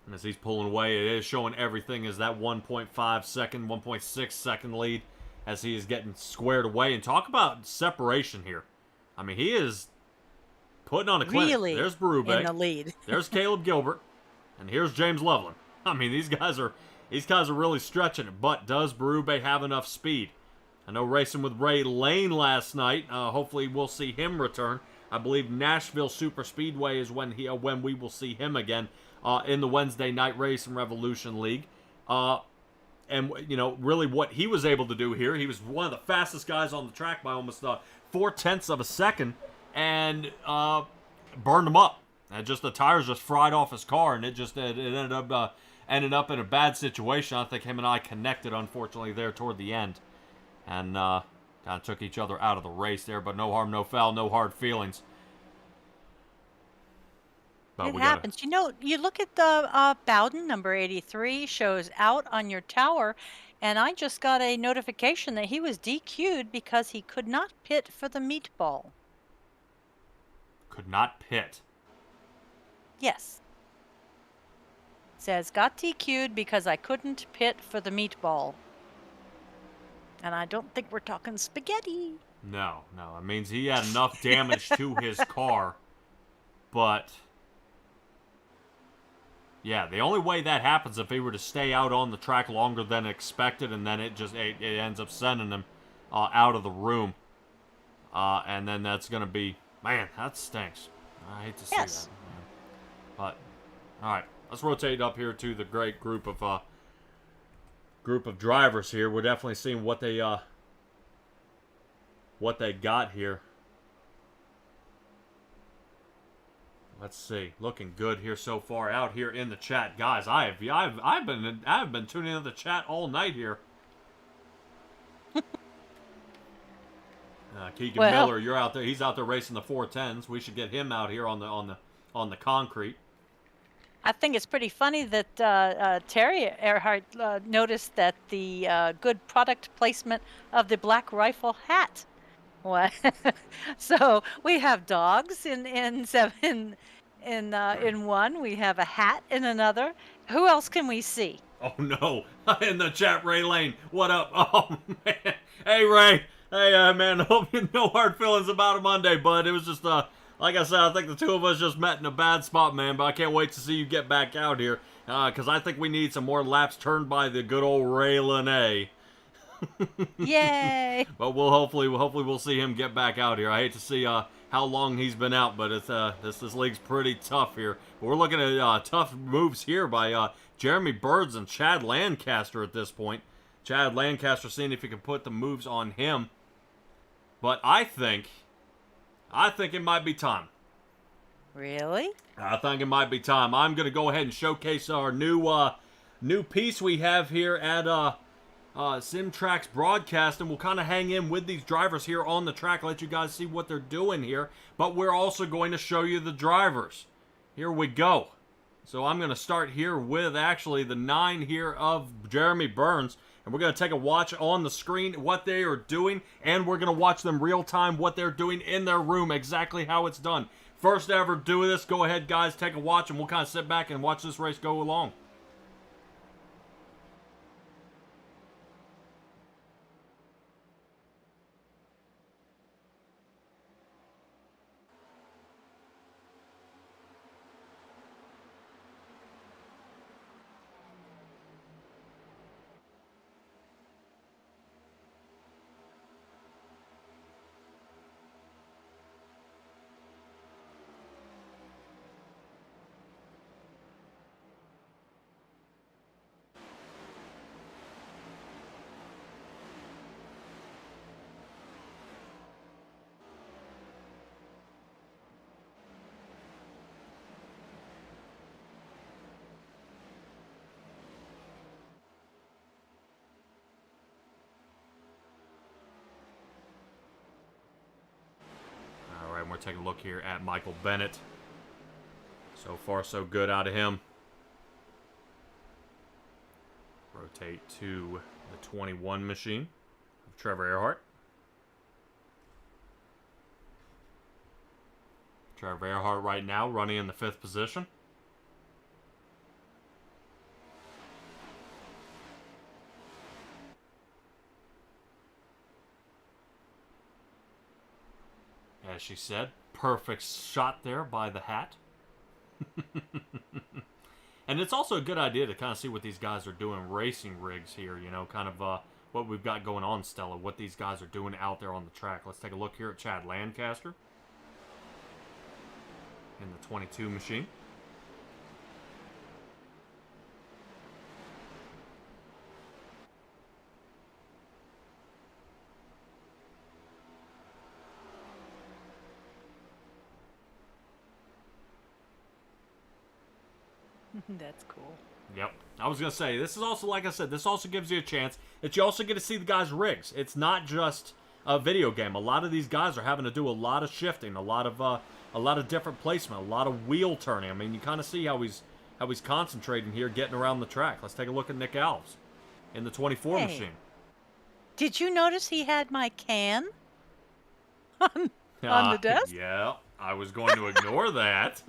And as he's pulling away, it is showing everything as that 1.5 second, 1.6 second lead as he is getting squared away. And talk about separation here. I mean, he is putting on a clinic. Really There's Berube. in the lead. There's Caleb Gilbert. And here's James Loveland. I mean, these guys are really stretching it. But does Berube have enough speed? I know racing with Ray Lane last night. Hopefully we'll see him return. I believe Nashville Super Speedway is when we will see him again in the Wednesday Night Race and Revolution League. And, you know, really what he was able to do here, he was one of the fastest guys on the track by almost 4/10 of a second, and burned him up. And just the tires just fried off his car, and it ended up in a bad situation. I think him and I connected, unfortunately, there toward the end, and kind of took each other out of the race there. But no harm, no foul, no hard feelings. But It happens. You know, you look at the Bowden number 83 shows out on your tower, and I just got a notification that he was DQ'd because he could not pit for the meatball. Could not pit. Yes. Says, got DQ'd because I couldn't pit for the meatball. And I don't think we're talking spaghetti. No. It means he had enough damage to his car. But, yeah, the only way that happens if he were to stay out on the track longer than expected, and then it ends up sending him out of the room. And then that's going to be, man, that stinks. I hate to see that. But, all right, let's rotate up here to the great group of drivers here. We're definitely seeing what they got here. Let's see, looking good here so far out here in the chat, guys. I've been tuning into the chat all night here. Keegan Miller, you're out there. He's out there racing the 410s. We should get him out here on the concrete. I think it's pretty funny that Terry Earhart noticed that the good product placement of the Black Rifle hat. What? So we have dogs in one. We have a hat in another. Who else can we see? Oh no! In the chat, Ray Lane. What up? Oh man. Hey Ray. Hey man. Hope you no hard feelings about a Monday, bud. It was just like I said, I think the two of us just met in a bad spot, man. But I can't wait to see you get back out here, because I think we need some more laps turned by the good old Ray Lane. Yay! But hopefully we'll see him get back out here. I hate to see how long he's been out, but it's this league's pretty tough here. But we're looking at tough moves here by Jeremy Burns and Chad Lancaster at this point. Chad Lancaster seeing if he can put the moves on him. But I think it might be time. Really? I think it might be time. I'm going to go ahead and showcase our new piece we have here at Simtrax Broadcast, and we'll kind of hang in with these drivers here on the track, let you guys see what they're doing here. But we're also going to show you the drivers. Here we go. So I'm going to start here with actually the 9 here of Jeremy Burns. And we're going to take a watch on the screen what they are doing. And we're going to watch them real time what they're doing in their room, exactly how it's done. First ever do this. Go ahead, guys, take a watch, and we'll kind of sit back and watch this race go along. We're taking a look here at Michael Bennett. So far, so good out of him. Rotate to the 21 machine of Trevor Earhart. Trevor Earhart right now running in the 5th position. As she said, perfect shot there by the hat. And it's also a good idea to kind of see what these guys are doing racing rigs here, you know, kind of what we've got going on, Stella, what these guys are doing out there on the track. Let's take a look here at Chad Lancaster in the 22 machine. That's cool. Yep. I was going to say, this is also, like I said, this also gives you a chance that you also get to see the guys' rigs. It's not just a video game. A lot of these guys are having to do a lot of shifting, a lot of different placement, a lot of wheel turning. I mean, you kind of see how he's concentrating here, getting around the track. Let's take a look at Nick Alves in the 24 Hey. machine. Did you notice he had my can on the desk? Yeah, I was going to ignore that.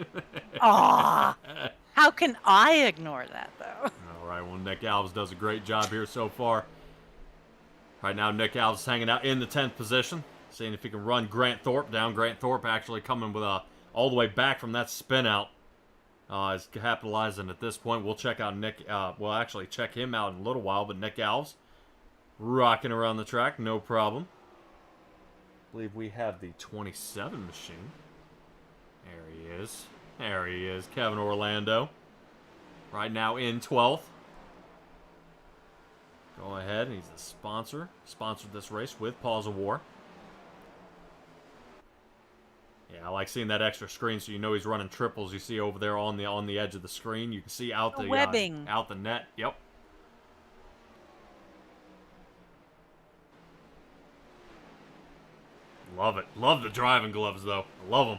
Aw. How can I ignore that, though? All right, well, Nick Alves does a great job here so far. Right now, Nick Alves is hanging out in the 10th position, seeing if he can run Grant Thorpe down. Grant Thorpe actually coming with all the way back from that spin out. Is capitalizing at this point. We'll check out Nick. We'll actually check him out in a little while, but Nick Alves rocking around the track, no problem. I believe we have the 27 machine. There he is. There he is, Kevin Orlando. Right now in 12th. Go ahead, he's the sponsor. Sponsored this race with Paws of War. Yeah, I like seeing that extra screen so you know he's running triples. You see over there on the edge of the screen. You can see out the webbing. Out the net. Yep. Love it. Love the driving gloves, though. Love them.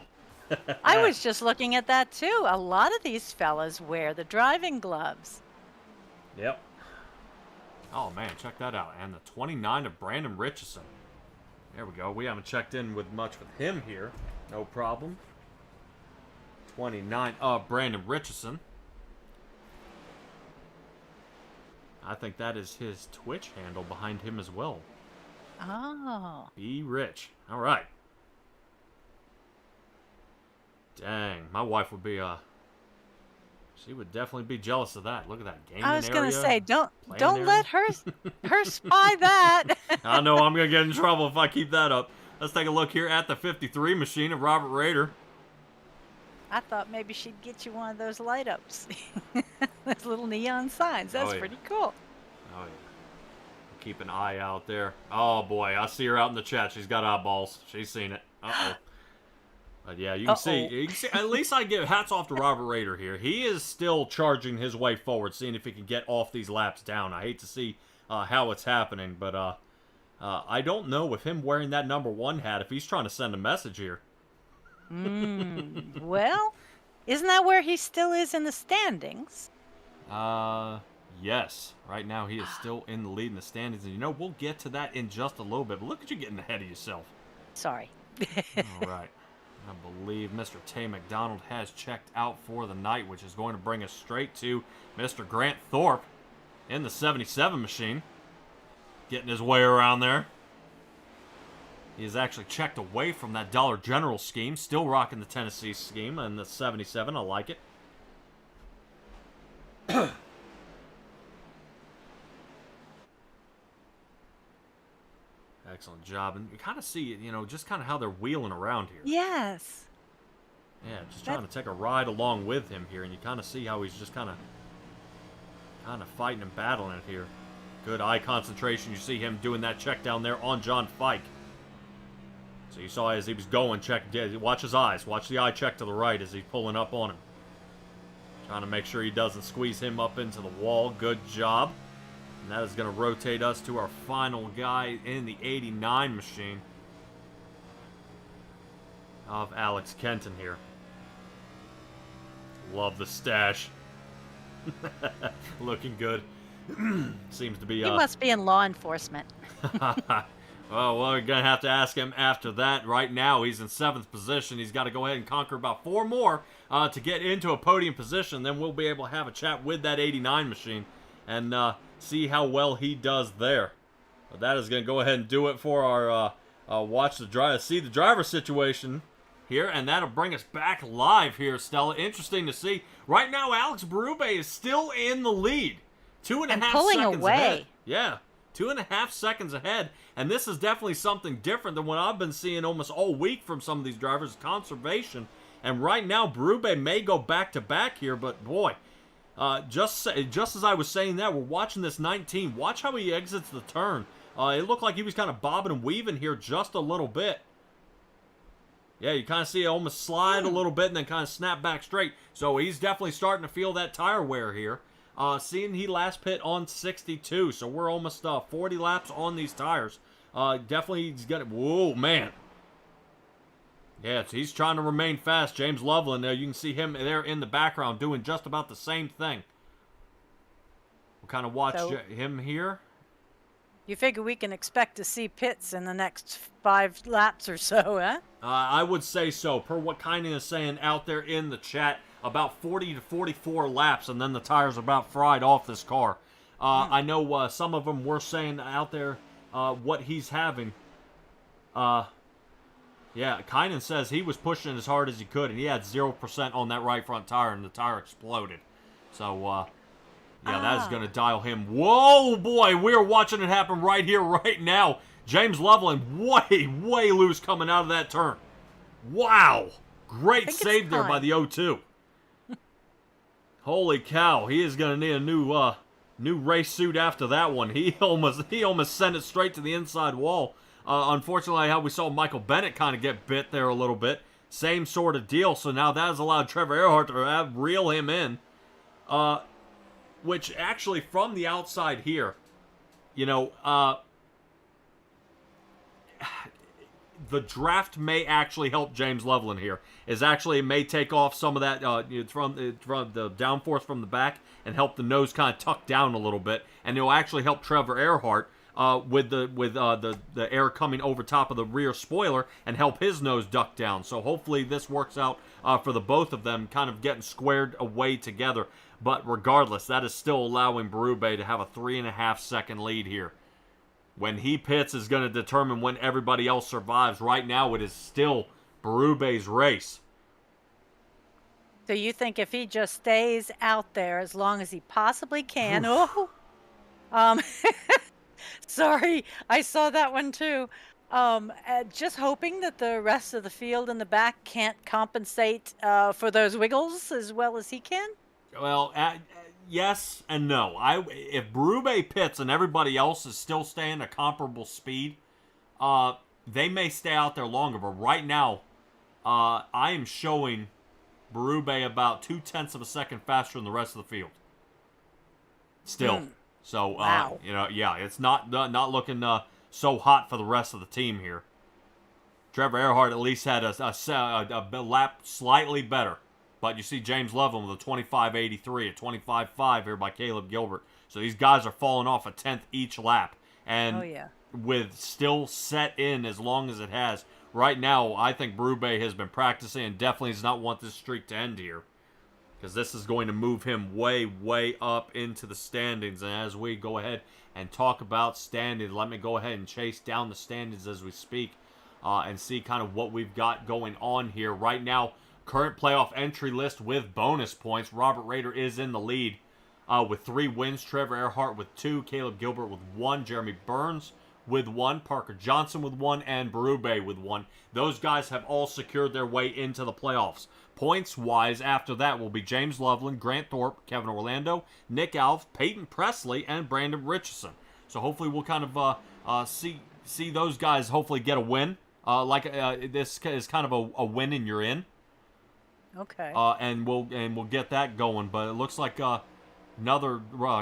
I was just looking at that, too. A lot of these fellas wear the driving gloves. Yep. Oh, man, check that out. And the 29 of Brandon Richardson. There we go. We haven't checked in with much with him here. No problem. 29 of Brandon Richardson. I think that is his Twitch handle behind him as well. Oh. Be rich. All right. Dang, my wife would be she would definitely be jealous of that. Look at that gaming area. I was gonna say, don't area. let her spy that. I know I'm gonna get in trouble if I keep that up. Let's take a look here at the 53 machine of Robert Rader. I thought maybe she'd get you one of those light ups, those little neon signs. That's pretty cool. Oh yeah. Keep an eye out there. Oh boy, I see her out in the chat. She's got eyeballs. She's seen it. Uh-oh. But yeah, you can see. At least I give hats off to Robert Rader here. He is still charging his way forward, seeing if he can get off these laps down. I hate to see how it's happening, but I don't know with him wearing that number 1 hat if he's trying to send a message here. Well, isn't that where he still is in the standings? Yes. Right now he is still in the lead in the standings, and we'll get to that in just a little bit. But look at you getting ahead of yourself. Sorry. All right. I believe Mr. Tay McDonald has checked out for the night, which is going to bring us straight to Mr. Grant Thorpe in the 77 machine. Getting his way around there. He has actually checked away from that Dollar General scheme. Still rocking the Tennessee scheme in the 77. I like it. Excellent job. And you kind of see, just kind of how they're wheeling around here. Yes. Yeah, just trying to take a ride along with him here, and you kind of see how he's just kind of fighting and battling it here. Good eye concentration. You see him doing that check down there on John Fike. So you saw as he was going, watch his eyes. Watch the eye check to the right as he's pulling up on him. Trying to make sure he doesn't squeeze him up into the wall. Good job. And that is going to rotate us to our final guy in the 89 machine of Alex Kenton here. Love the stash. Looking good. Seems to be... He must be in law enforcement. Well, we're going to have to ask him after that. Right now, he's in 7th position. He's got to go ahead and conquer about 4 more to get into a podium position. Then we'll be able to have a chat with that 89 machine and see how well he does there. But that is going to go ahead and do it for our see the driver situation here, and that'll bring us back live here, Stella. Interesting to see. Right now, Alex Berube is still in the lead. 2.5 and pulling seconds away. ahead. Yeah, 2.5 seconds ahead. And this is definitely something different than what I've been seeing almost all week from some of these drivers, conservation. And right now, Berube may go back-to-back here, but boy, just as I was saying that, we're watching this 19. Watch how he exits the turn. It looked like he was kind of bobbing and weaving here just a little bit. Yeah, you kind of see it almost slide a little bit and then kind of snap back straight. So he's definitely starting to feel that tire wear here. Seeing he last pit on 62, so we're almost 40 laps on these tires. Definitely he's got it. Whoa, man. Yeah, so he's trying to remain fast. James Loveland there, you can see him there in the background doing just about the same thing. We'll kind of watch him here. You figure we can expect to see pits in the next 5 laps or so, huh? I would say so, per what Kynan is saying out there in the chat. About 40 to 44 laps, and then the tires are about fried off this car. I know some of them were saying out there what he's having. Yeah, Kynan says he was pushing as hard as he could, and he had 0% on that right front tire, and the tire exploded. So, yeah, that is going to dial him. Whoa, boy, we're watching it happen right here, right now. James Loveland way loose coming out of that turn. Wow. Great save there by the 0-2. Holy cow, he is going to need a new race suit after that one. He almost sent it straight to the inside wall. Unfortunately, how we saw Michael Bennett kind of get bit there a little bit. Same sort of deal, so now that has allowed Trevor Earhart to reel him in. Which actually, from the outside here, you know, the draft may actually help James Loveland here. It may take off some of that from the downforce from the back and help the nose kind of tuck down a little bit, and it'll actually help Trevor Earhart with the air coming over top of the rear spoiler and help his nose duck down. So hopefully this works out for the both of them, kind of getting squared away together. But regardless, that is still allowing Berube to have a 3.5 second lead here. When he pits is going to determine when everybody else survives. Right now, it is still Berube's race. So you think if he just stays out there as long as he possibly can? Sorry, I saw that one too. Just hoping that the rest of the field in the back can't compensate for those wiggles as well as he can. Well, yes and no. If Berube pits and everybody else is still staying at comparable speed, they may stay out there longer. But right now, I am showing Berube about 0.2 of a second faster than the rest of the field. Still. So, wow. Yeah, it's not looking so hot for the rest of the team here. Trevor Earhart at least had a lap slightly better. But you see James Loveland with a 25.83, a 25.5 here by Caleb Gilbert. So these guys are falling off a 10th each lap. And with still set in as long as it has, right now I think Berube has been practicing and definitely does not want this streak to end here. Because this is going to move him way up into the standings. And as we go ahead and talk about standings, let me go ahead and chase down the standings as we speak and see kind of what we've got going on here. Right now, current playoff entry list with bonus points. Robert Rader is in the lead with 3 wins. Trevor Earhart with 2. Caleb Gilbert with 1. Jeremy Burns with 1. Parker Johnson with 1. And Berube with 1. Those guys have all secured their way into the playoffs. Points-wise, after that will be James Loveland, Grant Thorpe, Kevin Orlando, Nick Alf, Peyton Presley, and Brandon Richardson. So hopefully we'll kind of see those guys hopefully get a win. This is kind of a win and you're in. Okay. And we'll get that going, but it looks like another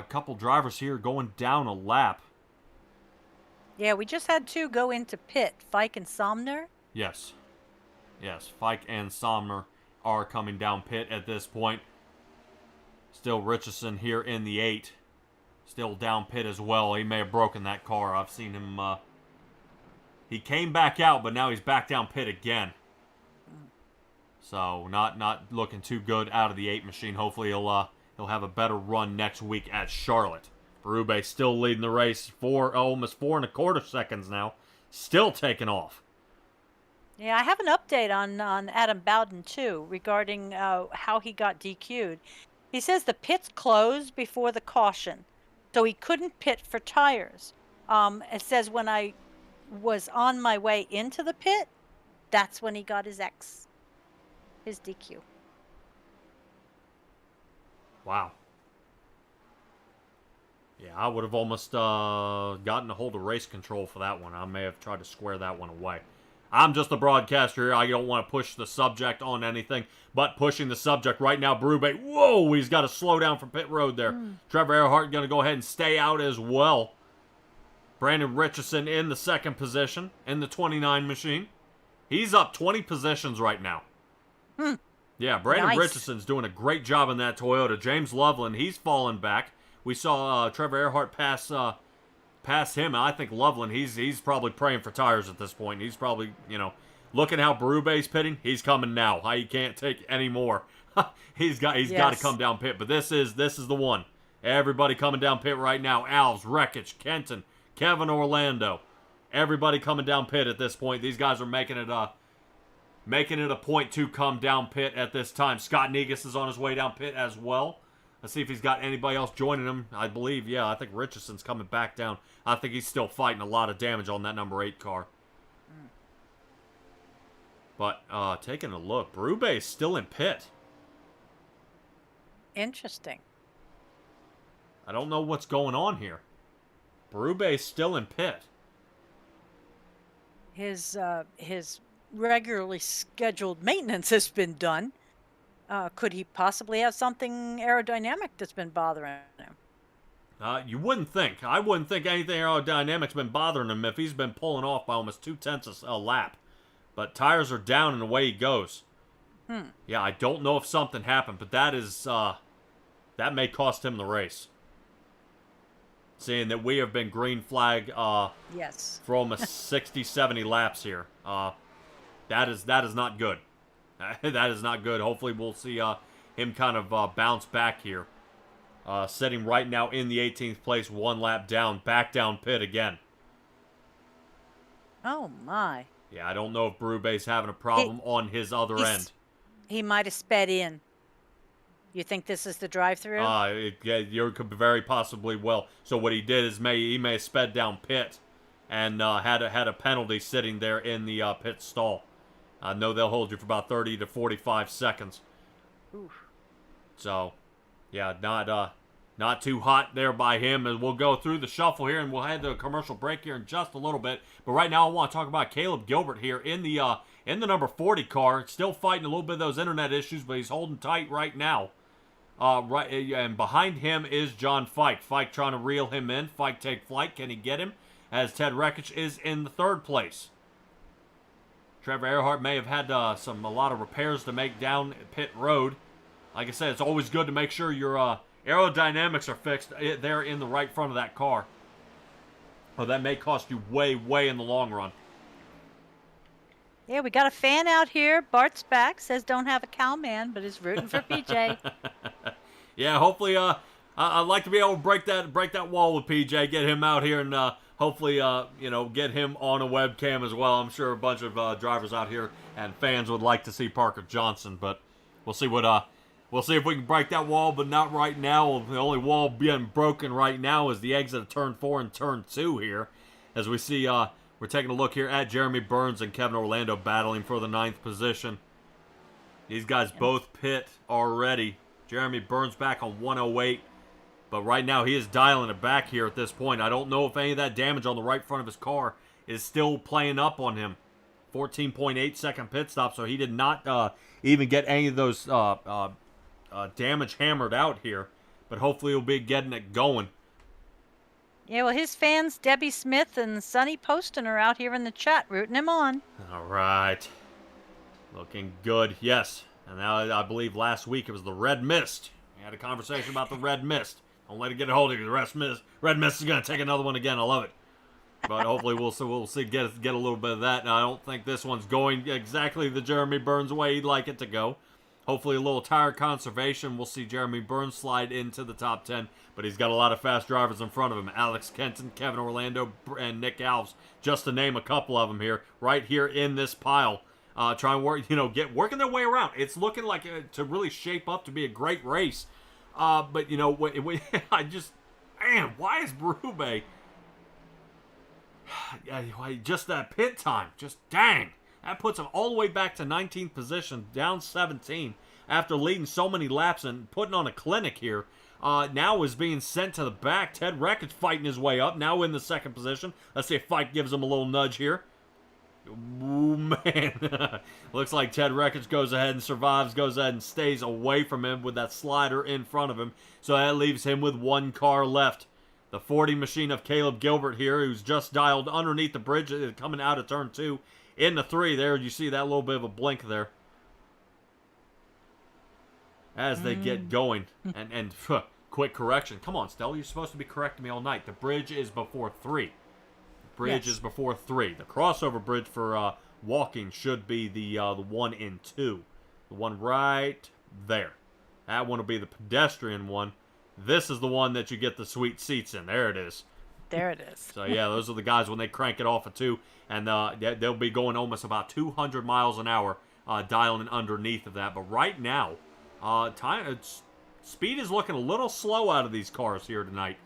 couple drivers here going down a lap. Yeah, we just had 2 go into pit, Fike and Somner. Yes, Fike and Somner are coming down pit at this point. Still Richardson here in the 8, still down pit as well. He may have broken that car. I've seen him. He came back out, but now he's back down pit again. So not looking too good out of the 8 machine. Hopefully he'll have a better run next week at Charlotte. Berube still leading the race almost 4.25 seconds now. Still taking off. Yeah, I have an update on Adam Bowden too regarding how he got DQ'd. He says the pits closed before the caution, so he couldn't pit for tires. It says when I was on my way into the pit, that's when he got his DQ. Wow. Yeah, I would have almost gotten a hold of race control for that one. I may have tried to square that one away. I'm just the broadcaster here. I don't want to push the subject on anything, but pushing the subject right now, Berube. Whoa, he's got to slow down from pit road there. Trevor Earhart going to go ahead and stay out as well. Brandon Richardson in the second position in the 29 machine. He's up 20 positions right now. Yeah, Brandon Richardson's doing a great job in that Toyota. James Loveland, he's fallen back. We saw Trevor Earhart pass him. I think Loveland, he's probably praying for tires at this point. He's probably, looking how Berube's pitting. He's coming now. He can't take any more. He's got to come down pit. But this is the one. Everybody coming down pit right now. Alves, Wreckage, Kenton, Kevin Orlando. Everybody coming down pit at this point. These guys are making it a point to come down pit at this time. Scott Negus is on his way down pit as well. Let's see if he's got anybody else joining him. I think Richardson's coming back down. I think he's still fighting a lot of damage on that number 8 car. But taking a look, Berube is still in pit. Interesting. I don't know what's going on here. Berube is still in pit. His regularly scheduled maintenance has been done. Could he possibly have something aerodynamic that's been bothering him? You wouldn't think. I wouldn't think anything aerodynamic's been bothering him if he's been pulling off by almost 0.2 a lap. But tires are down and away he goes. Yeah, I don't know if something happened, but that may cost him the race. Seeing that we have been green flag yes. for almost 60, 70 laps here. That is not good. That is not good. Hopefully we'll see him kind of bounce back here. Sitting right now in the 18th place, 1 lap down, back down pit again. Oh, my. Yeah, I don't know if Berube's having a problem on his other end. He might have sped in. You think this is the drive-through? You could very possibly well. So what he did is he may have sped down pit and had a penalty sitting there in the pit stall. I know they'll hold you for about 30 to 45 seconds. Oof. So, yeah, not too hot there by him. And we'll go through the shuffle here, and we'll head to a commercial break here in just a little bit. But right now, I want to talk about Caleb Gilbert here in the number 40 car. Still fighting a little bit of those internet issues, but he's holding tight right now. And behind him is John Fike. Fike trying to reel him in. Fike take flight. Can he get him? As Ted Wreckage is in the 3rd place. Trevor Earhart may have had a lot of repairs to make down pit road. Like I said, it's always good to make sure your aerodynamics are fixed there in the right front of that car. Or that may cost you way, way in the long run. Yeah, we got a fan out here. Bart's back. Says don't have a cowman, but is rooting for PJ. Yeah, hopefully, I'd like to be able to break that wall with PJ, get him out here, and hopefully, get him on a webcam as well. I'm sure a bunch of drivers out here and fans would like to see Parker Johnson, but we'll see if we can break that wall, but not right now. The only wall being broken right now is the exit of turn 4 and turn 2 here, as we see. We're taking a look here at Jeremy Burns and Kevin Orlando battling for the 9th position. These guys both pit already. Jeremy Burns back on 108. But right now he is dialing it back here at this point. I don't know if any of that damage on the right front of his car is still playing up on him. 14.8 second pit stop, so he did not even get any of those damage hammered out here. But hopefully he'll be getting it going. Yeah, well, his fans, Debbie Smith and Sonny Poston, are out here in the chat rooting him on. All right. Looking good, yes. And now I believe last week it was the red mist. We had a conversation about the red mist. Don't let it get a hold of you. The red mist is going to take another one again. I love it. But hopefully we'll see get a little bit of that. And I don't think this one's going exactly the Jeremy Burns way he'd like it to go. Hopefully a little tire conservation. We'll see Jeremy Burns slide into the top 10. But he's got a lot of fast drivers in front of him. Alex Kenton, Kevin Orlando, and Nick Alves, just to name a couple of them here, right here in this pile. Trying to work, working their way around. It's looking like to really shape up to be a great race. But I just, man, why is Berube? Just that pit time, just dang. That puts him all the way back to 19th position, down 17, after leading so many laps and putting on a clinic here. Now is being sent to the back. Ted Wreckage fighting his way up, now in the 2nd position. Let's see if Fike gives him a little nudge here. Ooh, man. Looks like Ted Reckich goes ahead and survives, goes ahead and stays away from him with that slider in front of him. So that leaves him with one car left. The 40 machine of Caleb Gilbert here, who's just dialed underneath the bridge, coming out of turn 2. Into 3 there, you see that little bit of a blink there. As they get going. And quick correction. Come on, Stella, you're supposed to be correcting me all night. The bridge is before 3. Bridge is before 3. The crossover bridge for walking should be the one in 2. The one right there. That one will be the pedestrian one. This is the one that you get the sweet seats in. There it is. There it is. So, yeah, those are the guys when they crank it off at 2. And they'll be going almost about 200 miles an hour dialing underneath of that. But right now, speed is looking a little slow out of these cars here tonight.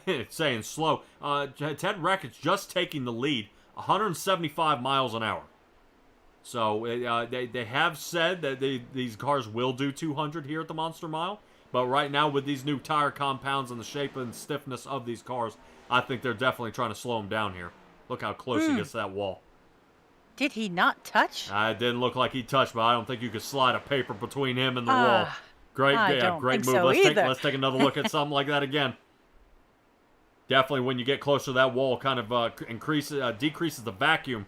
It's saying slow. Ted Reckich just taking the lead, 175 miles an hour. So they have said that these cars will do 200 here at the Monster Mile. But right now, with these new tire compounds and the shape and stiffness of these cars, I think they're definitely trying to slow them down here. Look how close he gets to that wall. Did he not touch? It didn't look like he touched, but I don't think you could slide a paper between him and the wall. Great move. So let's take another look at something like that again. Definitely, when you get closer to that wall, kind of decreases the vacuum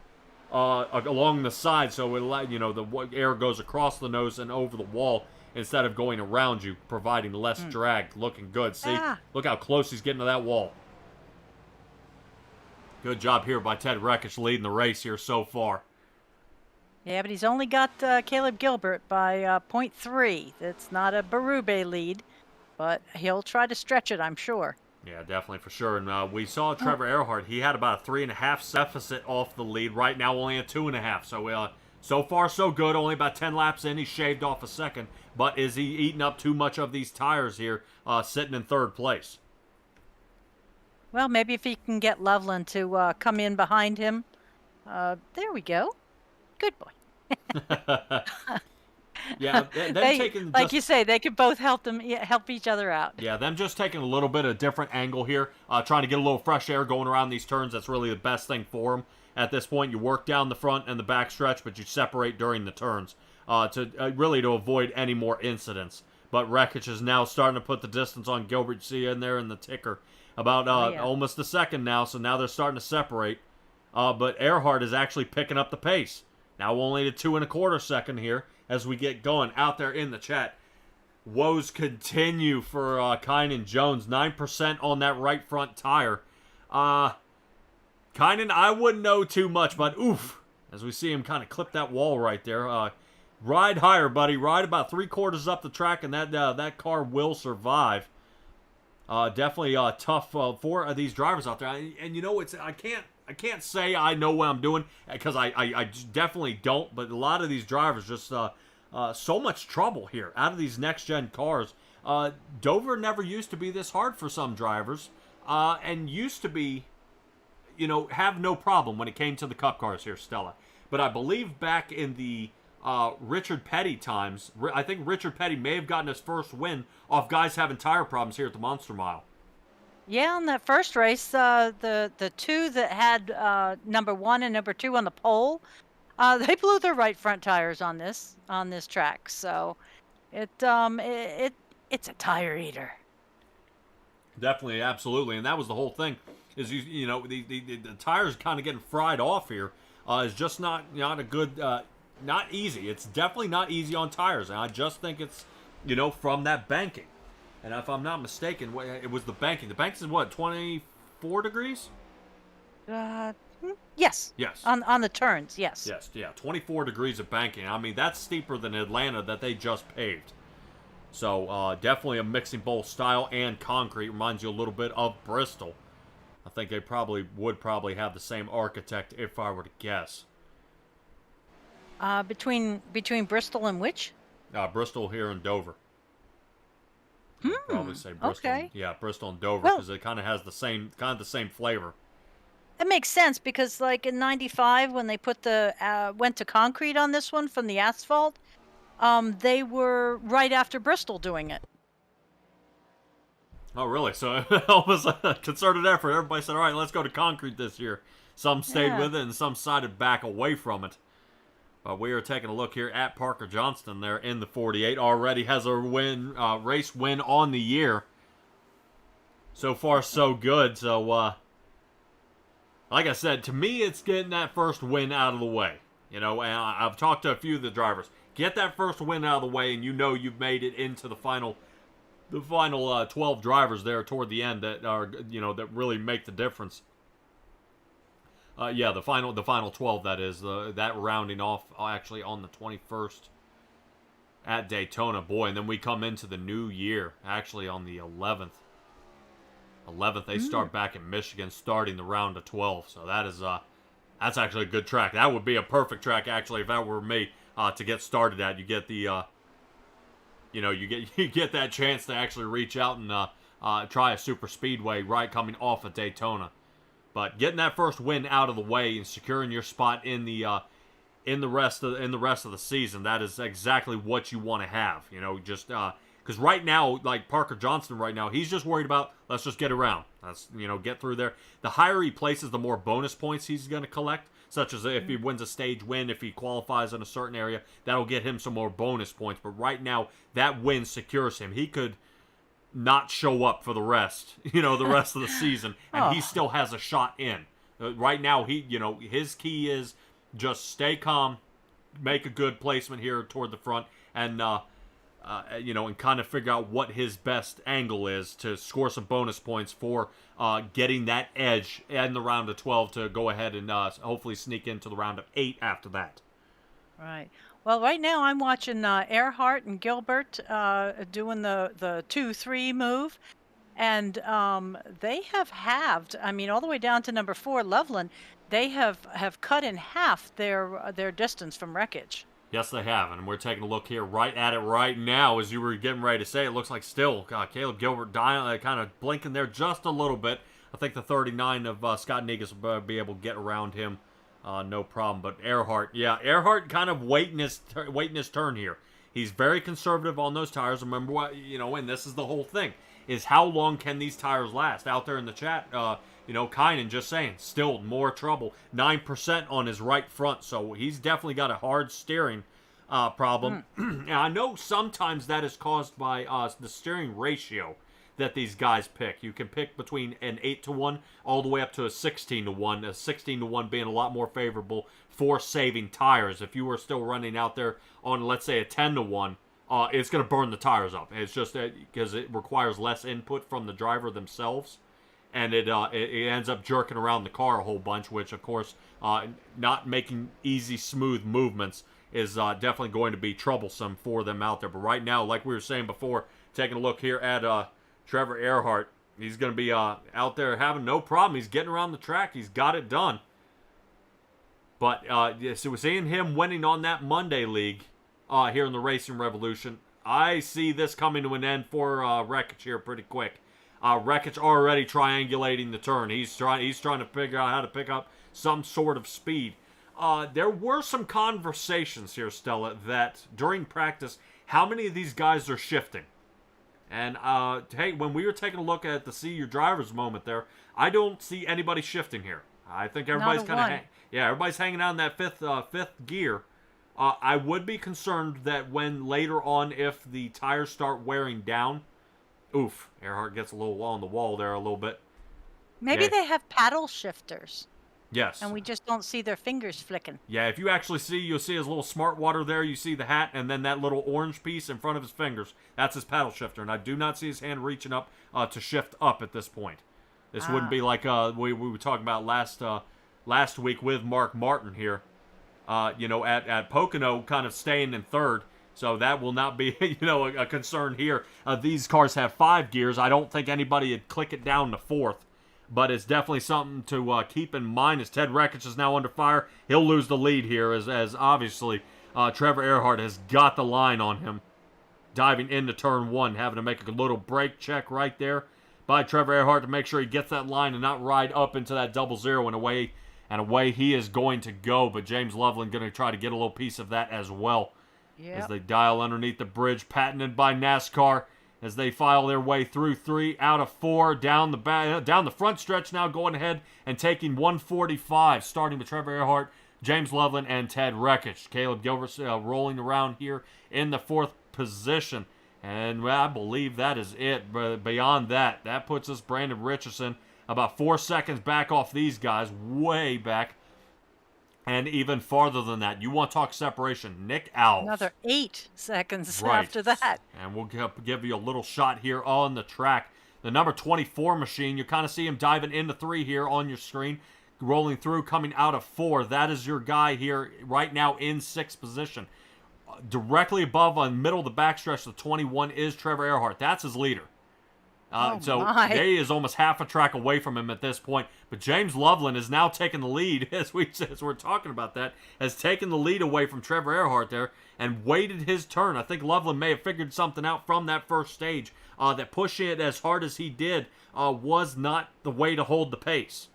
along the side, so the air goes across the nose and over the wall instead of going around you, providing less drag. Looking good. See, look how close he's getting to that wall. Good job here by Ted Reckich leading the race here so far. Yeah, but he's only got Caleb Gilbert by 0.3. That's not a Berube lead, but he'll try to stretch it, I'm sure. Yeah, definitely, for sure. And we saw Trevor Earhart. He had about a 3.5 deficit off the lead. Right now, only a 2.5. So, so far, so good. Only about 10 laps in. He shaved off a second. But is he eating up too much of these tires here, sitting in 3rd place? Well, maybe if he can get Loveland to come in behind him. There we go. Good boy. Yeah, them taking like you say, they could both help each other out. Yeah, them just taking a little bit of a different angle here, trying to get a little fresh air going around these turns. That's really the best thing for them. At this point, you work down the front and the back stretch, but you separate during the turns to avoid any more incidents. But Reckich is now starting to put the distance on Gilbert. See in there in the ticker, about almost a second now. So now they're starting to separate. But Earhart is actually picking up the pace. Now only to 2.25 seconds here as we get going out there in the chat. Woes continue for Kynan Jones. 9% on that right front tire. Kynan, I wouldn't know too much, but oof. As we see him kind of clip that wall right there. Ride higher, buddy. Ride about 3/4 up the track, and that car will survive. Definitely tough for these drivers out there. And you know, I can't say I know what I'm doing, because I definitely don't. But a lot of these drivers just so much trouble here out of these next-gen cars. Dover never used to be this hard for some drivers, and used to be, have no problem when it came to the Cup cars here, Stella. But I believe back in the Richard Petty times, I think Richard Petty may have gotten his first win off guys having tire problems here at the Monster Mile. Yeah, in that first race, the two that had number 1 and number 2 on the pole, they blew their right front tires on this track. So it's a tire eater. Definitely, absolutely, and that was the whole thing. Is the tires kind of getting fried off here. Is just not a good, not easy. It's definitely not easy on tires, and I just think it's from that banking. And if I'm not mistaken, it was the banking. The banking is what, 24 degrees? Yes. Yes. On the turns, yes. Yes, yeah, 24 degrees of banking. I mean, that's steeper than Atlanta that they just paved. So definitely a mixing bowl style and concrete. Reminds you a little bit of Bristol. I think they would probably have the same architect if I were to guess. Between Bristol and which? Bristol here and Dover. Probably say Bristol. Okay. Yeah, Bristol and Dover, because it kind of has the same flavor. That makes sense, because like in '95 when they put went to concrete on this one from the asphalt, they were right after Bristol doing it. Oh, really? So almost a concerted effort. Everybody said, all right, let's go to concrete this year. Some stayed Yeah. with it, and some sided back away from it. But we are taking a look here at Parker Johnston there in the 48. Already has a race win on the year. So far, so good. So, like I said, to me, it's getting that first win out of the way. And I've talked to a few of the drivers. Get that first win out of the way, and you've made it into the final 12 drivers there toward the end that are, that really make the difference. The final 12, that is, that rounding off actually on the 21st at Daytona. Boy, and then we come into the new year, actually on the 11th. They start back in Michigan, starting the round of 12. So that's actually a good track. That would be a perfect track, actually, if that were me, to get started at. You get the, you get that chance to actually reach out and try a super speedway right coming off of Daytona. But getting that first win out of the way and securing your spot in the rest of the season, that is exactly what you want to have. Just because right now, like Parker Johnston right now, he's just worried about, let's just get around. Let's get through there. The higher he places, the more bonus points he's going to collect. Such as if he wins a stage win, if he qualifies in a certain area, that'll get him some more bonus points. But right now, that win secures him. He could not show up for the rest of the season, and he still has a shot in. Right now, his key is just stay calm, make a good placement here toward the front, and and kind of figure out what his best angle is to score some bonus points for getting that edge in the round of 12 to go ahead and hopefully sneak into the round of 8 after that. Right. Well, right now I'm watching Earhart and Gilbert doing the 2-3 move, and they have halved. I mean, all the way down to number 4, Loveland. They have cut in half their distance from wreckage. Yes, they have, and we're taking a look here right at it right now. As you were getting ready to say, it looks like still Caleb Gilbert kind of blinking there just a little bit. I think the 39 of Scott Negus will be able to get around him, no problem. But Earhart kind of waiting his turn here. He's very conservative on those tires. Remember what and this is the whole thing: is how long can these tires last? Out there in the chat, Kynan just saying, still more trouble. 9% on his right front, so he's definitely got a hard steering problem. And I know sometimes that is caused by the steering ratio that these guys pick. You can pick between an 8-1 all the way up to a 16-1. A 16-1 being a lot more favorable for saving tires. If you were still running out there on, let's say, a 10-1, it's going to burn the tires up. It's just because it requires less input from the driver themselves. And it ends up jerking around the car a whole bunch, which, of course, not making easy, smooth movements is definitely going to be troublesome for them out there. But right now, like we were saying before, taking a look here at Trevor Earhart, he's going to be out there having no problem. He's getting around the track. He's got it done. But so we're seeing him winning on that Monday league here in the Racing Revolution. I see this coming to an end for Wreckage here pretty quick. Wreckage already triangulating the turn. He's trying to figure out how to pick up some sort of speed. There were some conversations here, Stella, that during practice, how many of these guys are shifting? And hey, when we were taking a look at the see your driver's moment there, I don't see anybody shifting here. I think everybody's kind of everybody's hanging out in that fifth gear. I would be concerned that when later on, if the tires start wearing down. Oof, Earhart gets a little on the wall there a little bit. Maybe they have paddle shifters. Yes. And we just don't see their fingers flicking. Yeah, if you actually you'll see his little smart water there. You see the hat and then that little orange piece in front of his fingers. That's his paddle shifter. And I do not see his hand reaching up to shift up at this point. This wouldn't be like we were talking about last week with Mark Martin here. At Pocono kind of staying in third. So that will not be, a concern here. These cars have 5 gears. I don't think anybody would click it down to 4th. But it's definitely something to keep in mind as Ted Wreckage is now under fire. He'll lose the lead here as obviously Trevor Earhart has got the line on him. Diving into turn 1, having to make a little brake check right there by Trevor Earhart to make sure he gets that line and not ride up into that 0-0 and away he is going to go. But James Loveland going to try to get a little piece of that as well. Yep. As they dial underneath the bridge, patented by NASCAR. as they file their way through 3 out of 4 down the front stretch now, going ahead and taking 145, starting with Trevor Earhart, James Loveland, and Ted Rekich. Caleb Gilbert rolling around here in the 4th position. And I believe that is it. But beyond that, that puts us, Brandon Richardson, about 4 seconds back off these guys, way back. And even farther than that. You want to talk separation. Nick Alves. Another 8 seconds Right. after that. And we'll give you a little shot here on the track. The number 24 machine, you kind of see him diving into 3 here on your screen. Rolling through, coming out of 4. That is your guy here right now in 6th position. Directly above on middle of the backstretch, the 21 is Trevor Earhart. That's his leader. So they is almost half a track away from him at this point. But James Loveland is now taking the lead, as we're talking about that, has taken the lead away from Trevor Earhart there and waited his turn. I think Loveland may have figured something out from that first stage, that pushing it as hard as he did was not the way to hold the pace.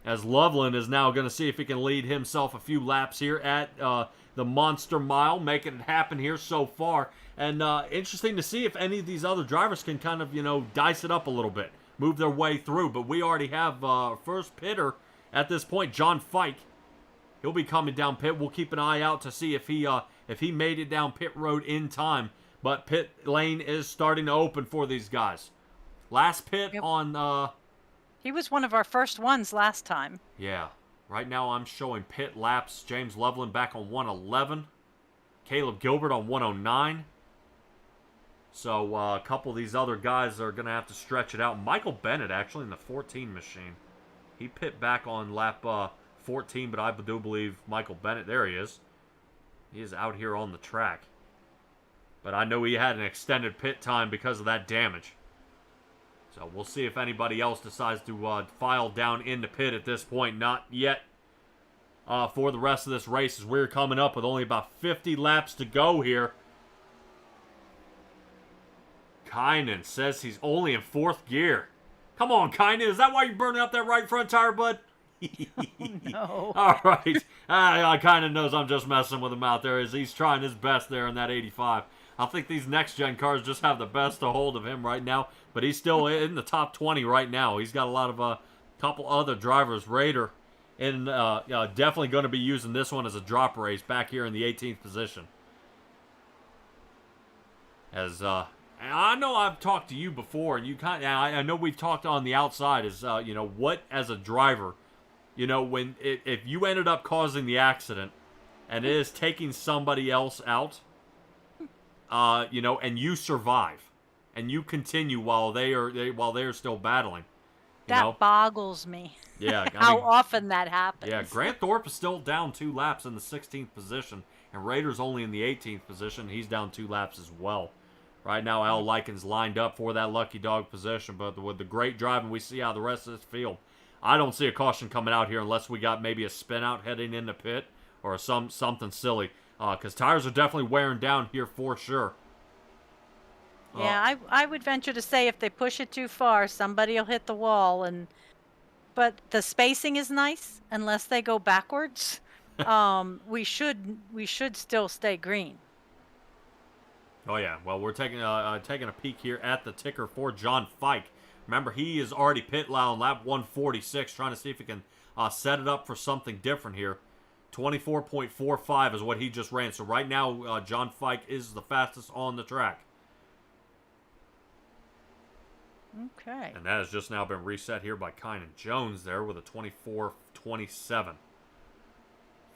As Loveland is now going to see if he can lead himself a few laps here at the Monster Mile, making it happen here so far. And interesting to see if any of these other drivers can kind of, dice it up a little bit, move their way through. But we already have first pitter at this point, John Fike. He'll be coming down pit. We'll keep an eye out to see if he made it down pit road in time. But pit lane is starting to open for these guys. Last pit on... He was one of our first ones last time. Yeah. Right now I'm showing pit laps. James Loveland back on 111. Caleb Gilbert on 109. So a couple of these other guys are going to have to stretch it out. Michael Bennett, actually, in the 14 machine. He pit back on lap 14, but I do believe Michael Bennett, there he is. He is out here on the track. But I know he had an extended pit time because of that damage. So we'll see if anybody else decides to file down into pit at this point. Not yet for the rest of this race, as we're coming up with only about 50 laps to go here. Kynan says he's only in 4th gear. Come on, Kynan. Is that why you're burning up that right front tire, bud? No. All right. Kynan knows I'm just messing with him out there as he's trying his best there in that 85. I think these next-gen cars just have the best a hold of him right now, but he's still in the top 20 right now. He's got a lot of couple other drivers. Raider, and definitely going to be using this one as a drop race back here in the 18th position. As I know I've talked to you before, and I know we've talked on the outside. Is what as a driver, when if you ended up causing the accident, and it is taking somebody else out. And you survive, and you continue while they are still battling. That boggles me. Yeah, how often that happens. Yeah, Grant Thorpe is still down 2 laps in the 16th position, and Rader's only in the 18th position. He's down 2 laps as well. Right now, Al Lyken's lined up for that lucky dog position, but with the great driving we see out of the rest of this field, I don't see a caution coming out here unless we got maybe a spin out heading into pit or something silly. Because tires are definitely wearing down here for sure. Yeah, I would venture to say if they push it too far, somebody will hit the wall. But the spacing is nice, unless they go backwards. We should still stay green. Oh yeah, well we're taking a peek here at the ticker for John Fike. Remember, he is already pit on lap 146, trying to see if he can set it up for something different here. 24.45 is what he just ran. So right now, John Fike is the fastest on the track. Okay. And that has just now been reset here by Kynan Jones there with a 24.27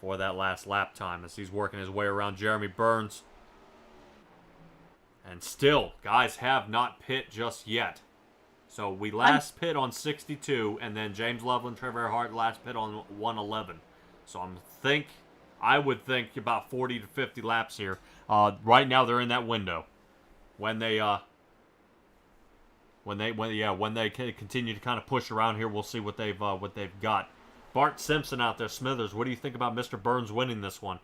for that last lap time as he's working his way around Jeremy Burns. And still, guys have not pit just yet. So we last pit on 62, and then James Loveland, Trevor Earhart last pit on 111. So I would think about 40 to 50 laps here. Right now they're in that window. When they continue to kind of push around here, we'll see what they've got. Bart Simpson out there, Smithers. What do you think about Mr. Burns winning this one?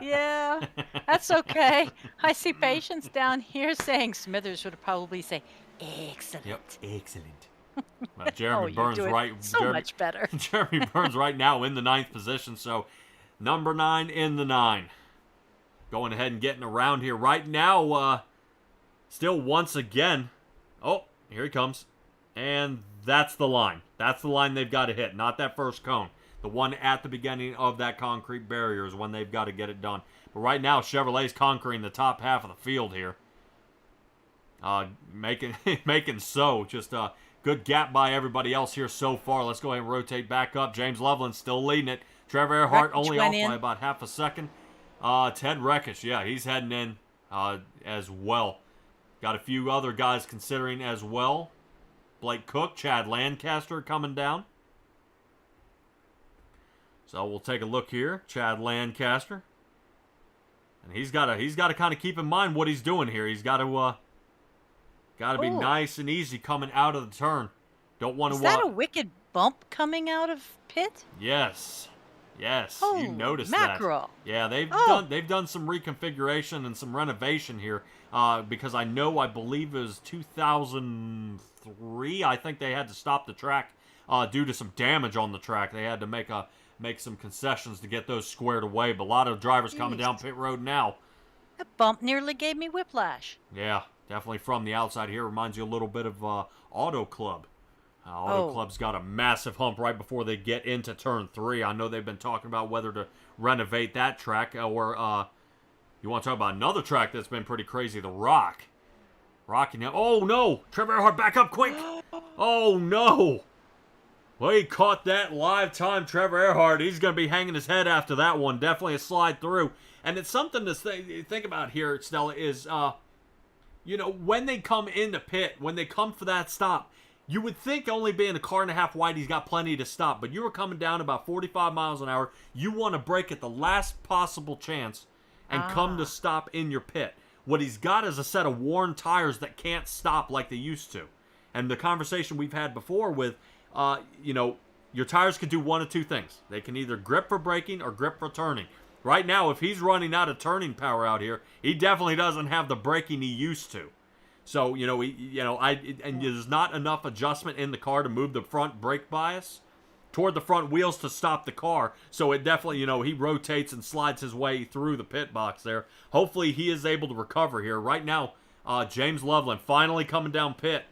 Yeah, that's okay. I see Patience down here saying Smithers would probably say, excellent. Yep, excellent. Jeremy Burns much better. Jeremy Burns right now in the 9th position. So number 9 in the 9. Going ahead and getting around here right now. Still once again. Oh, here he comes. And that's the line. That's the line they've got to hit, not that first cone. The one at the beginning of that concrete barrier is when they've got to get it done. But right now, Chevrolet's conquering the top half of the field here. Making so. Just a good gap by everybody else here so far. Let's go ahead and rotate back up. James Loveland still leading it. Trevor Earhart only off by about half a second. Ted Reckish, yeah, he's heading in as well. Got a few other guys considering as well. Blake Cook, Chad Lancaster coming down. So we'll take a look here. Chad Lancaster. And he's got to kind of keep in mind what he's doing here. He's got to be nice and easy coming out of the turn. Don't want to. Is that a wicked bump coming out of pit? Yes. Oh, you noticed mackerel. that. Yeah, they've done some reconfiguration and some renovation here. Because I believe it was 2003. I think they had to stop the track due to some damage on the track. They had to make some concessions to get those squared away. But a lot of drivers coming down pit road now. That bump nearly gave me whiplash. Yeah, definitely from the outside here. Reminds you a little bit of Auto Club. Auto Club's got a massive hump right before they get into turn 3. I know they've been talking about whether to renovate that track or you want to talk about another track that's been pretty crazy, the Rock. Rockingham. Oh, no. Trevor Earhart, back up quick. Oh, no. Well, he caught that live time, Trevor Earhart. He's going to be hanging his head after that one. Definitely a slide through. And it's something to think about here, Stella, is, when they come into pit, when they come for that stop, you would think only being a car and a half wide, he's got plenty to stop. But you were coming down about 45 miles an hour. You want to brake at the last possible chance and come to stop in your pit. What he's got is a set of worn tires that can't stop like they used to. And the conversation we've had before with, your tires can do one of two things. They can either grip for braking or grip for turning. Right now, if he's running out of turning power out here, he definitely doesn't have the braking he used to. So, there's not enough adjustment in the car to move the front brake bias toward the front wheels to stop the car. So it definitely, he rotates and slides his way through the pit box there. Hopefully he is able to recover here. Right now, James Loveland finally coming down pit.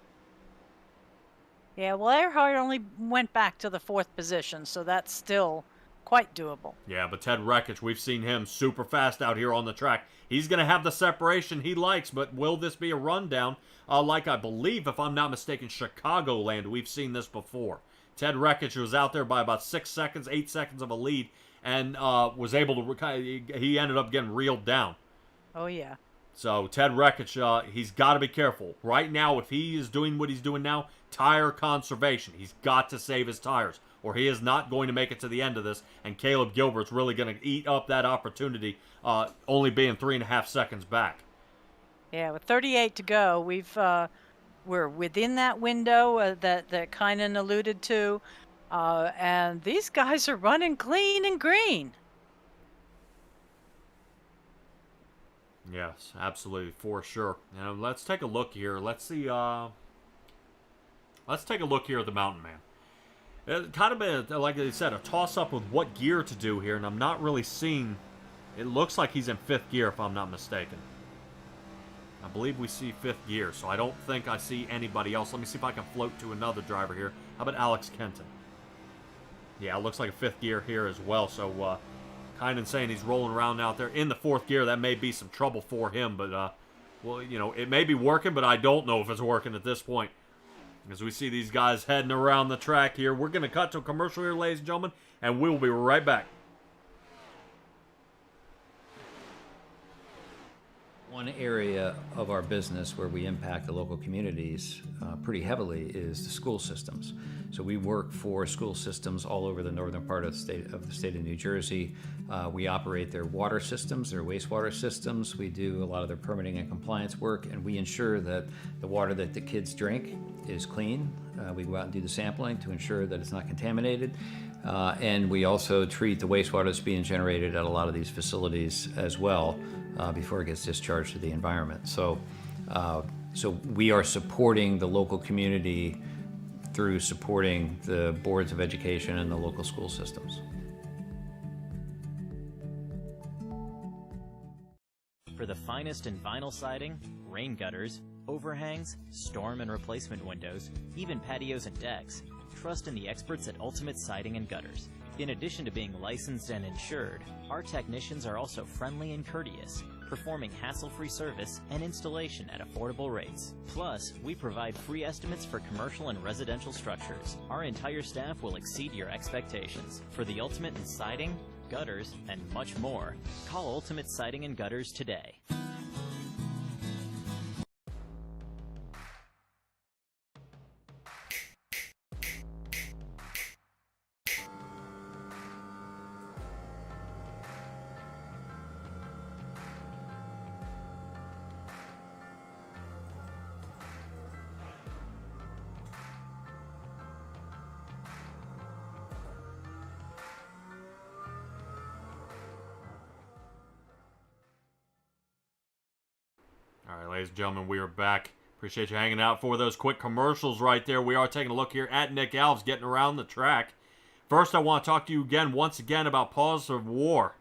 Yeah, well, Earhart only went back to the 4th position, so that's still quite doable. Yeah, but Ted Reckish, we've seen him super fast out here on the track. He's going to have the separation he likes, but will this be a rundown? Like I believe, if I'm not mistaken, Chicagoland, we've seen this before. Ted Reckish was out there by about 8 seconds of a lead, and was able to, he ended up getting reeled down. Oh, yeah. So Ted Reckish, he's got to be careful. Right now, if he is doing what he's doing now, tire conservation. He's got to save his tires, or he is not going to make it to the end of this, and Caleb Gilbert's really going to eat up that opportunity, only being 3.5 seconds back. Yeah, with 38 to go, we're within that window that Kynan alluded to, and these guys are running clean and green. Yes, absolutely, for sure. Now, let's take a look here. Let's see. Let's take a look here at the Mountain Man. It's kind of been, like I said, a toss-up with what gear to do here, and I'm not really seeing. It looks like he's in 5th gear, if I'm not mistaken. I believe we see 5th gear, so I don't think I see anybody else. Let me see if I can float to another driver here. How about Alex Kenton? Yeah, it looks like a 5th gear here as well, so kind of saying he's rolling around out there in the 4th gear. That may be some trouble for him, but, it may be working, but I don't know if it's working at this point. As we see these guys heading around the track here, we're going to cut to a commercial here, ladies and gentlemen, and we will be right back. One area of our business where we impact the local communities pretty heavily is the school systems. So we work for school systems all over the northern part of the state of New Jersey. We operate their water systems, their wastewater systems. We do a lot of their permitting and compliance work, and we ensure that the water that the kids drink is clean. We go out and do the sampling to ensure that it's not contaminated. And we also treat the wastewater that's being generated at a lot of these facilities as well before it gets discharged to the environment. So we are supporting the local community through supporting the boards of education and the local school systems. For the finest in vinyl siding, rain gutters, overhangs, storm and replacement windows, even patios and decks, trust in the experts at Ultimate Siding and Gutters. In addition to being licensed and insured, our technicians are also friendly and courteous, performing hassle-free service and installation at affordable rates. Plus, we provide free estimates for commercial and residential structures. Our entire staff will exceed your expectations. For the ultimate in siding, gutters, and much more, call Ultimate Siding and Gutters today. All right, ladies and gentlemen, we are back. Appreciate you hanging out for those quick commercials right there. We are taking a look here at Nick Alves getting around the track. First, I want to talk to you once again, about Paws of War.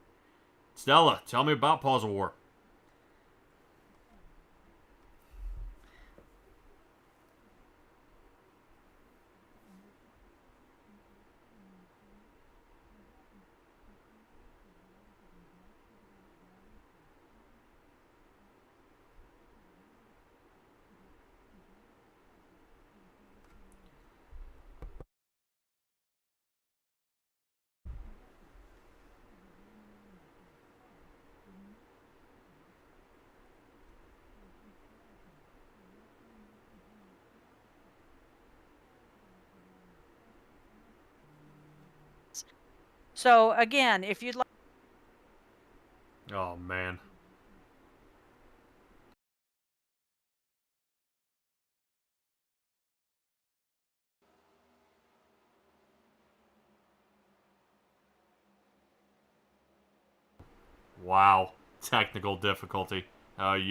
Stella, tell me about Paws of War. So again, if you'd like. Oh, man. Wow. Technical difficulty.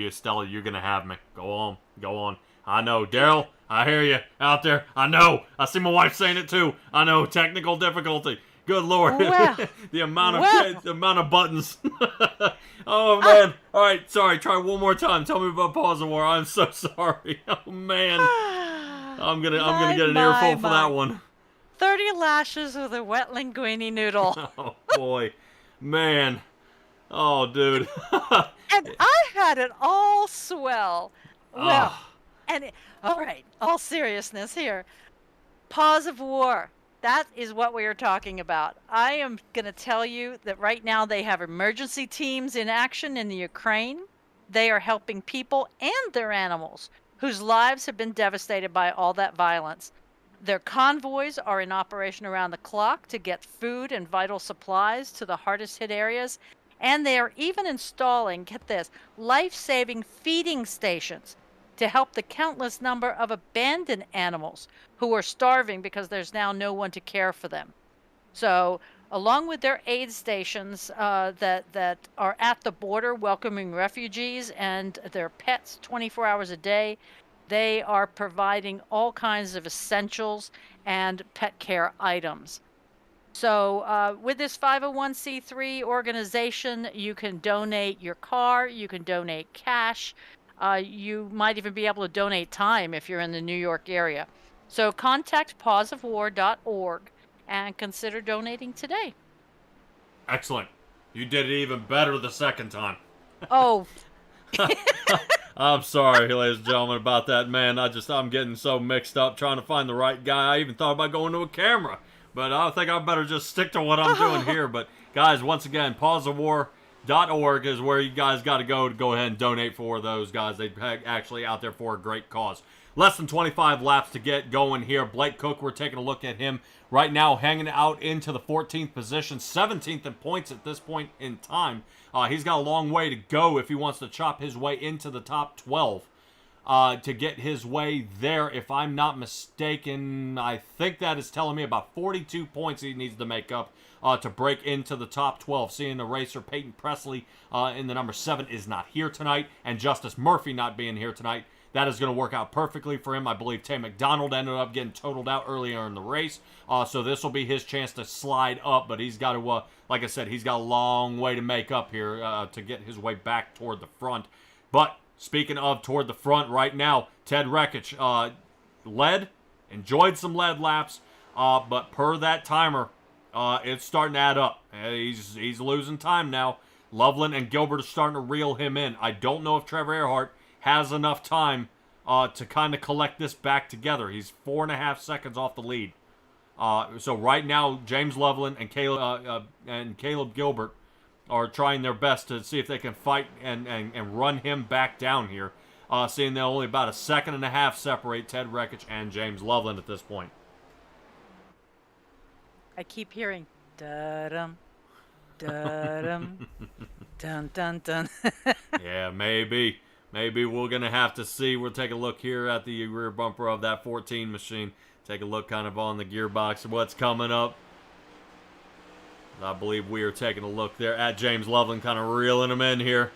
Stella, you're going to have me. Go on. Go on. I know. Daryl, I hear you out there. I know. I see my wife saying it too. I know. Technical difficulty. Good Lord. Well, the amount of buttons. Oh, man. All right. Sorry. Try one more time. Tell me about Paws of War. I'm so sorry. Oh, man. I'm gonna get an earful for that one. 30 lashes with a wet linguine noodle. Oh, boy. Man. Oh, dude. And I had it all swell. Well, all right, all seriousness here. Paws of War. That is what we are talking about. I am going to tell you that right now they have emergency teams in action in the Ukraine. They are helping people and their animals whose lives have been devastated by all that violence. Their convoys are in operation around the clock to get food and vital supplies to the hardest hit areas. And they are even installing, get this, life-saving feeding stations to help the countless number of abandoned animals who are starving because there's now no one to care for them. So, along with their aid stations that are at the border welcoming refugees and their pets 24 hours a day, they are providing all kinds of essentials and pet care items. So with this 501c3 organization, you can donate your car, you can donate cash, you might even be able to donate time if you're in the New York area. So contact pawsofwar.org and consider donating today. Excellent. You did it even better the second time. Oh. I'm sorry, ladies and gentlemen, about that, man. I'm getting so mixed up trying to find the right guy. I even thought about going to a camera. But I think I better just stick to what I'm doing here. But, guys, once again, pawsofwar.org is where you guys got to go ahead and donate for those guys. They're actually out there for a great cause. Less than 25 laps to get going here. Blake Cook, we're taking a look at him right now, hanging out into the 14th position, 17th in points at this point in time. He's got a long way to go if he wants to chop his way into the top 12. To get his way there, if I'm not mistaken, I think that is telling me about 42 points he needs to make up to break into the top 12. Seeing the racer Peyton Presley in the number 7 is not here tonight, and Justice Murphy not being here tonight, that is going to work out perfectly for him. I believe Tay McDonald ended up getting totaled out earlier in the race, so this will be his chance to slide up, but he's got to, like I said, he's got a long way to make up here to get his way back toward the front. But speaking of toward the front right now, Ted Rekich enjoyed some lead laps, but per that timer, it's starting to add up. He's losing time now. Loveland and Gilbert are starting to reel him in. I don't know if Trevor Earhart has enough time to kind of collect this back together. He's 4.5 seconds off the lead. So right now, James Loveland and Caleb Gilbert are trying their best to see if they can fight and run him back down here. Seeing they're only about 1.5 seconds separate Ted Rekich and James Loveland at this point. I keep hearing da-dum, da-dum, dun dun dun. Yeah, maybe we're gonna have to see. We'll take a look here at the rear bumper of that 14 machine. Take a look kind of on the gearbox of what's coming up. I believe we are taking a look there at James Loveland, kind of reeling him in here.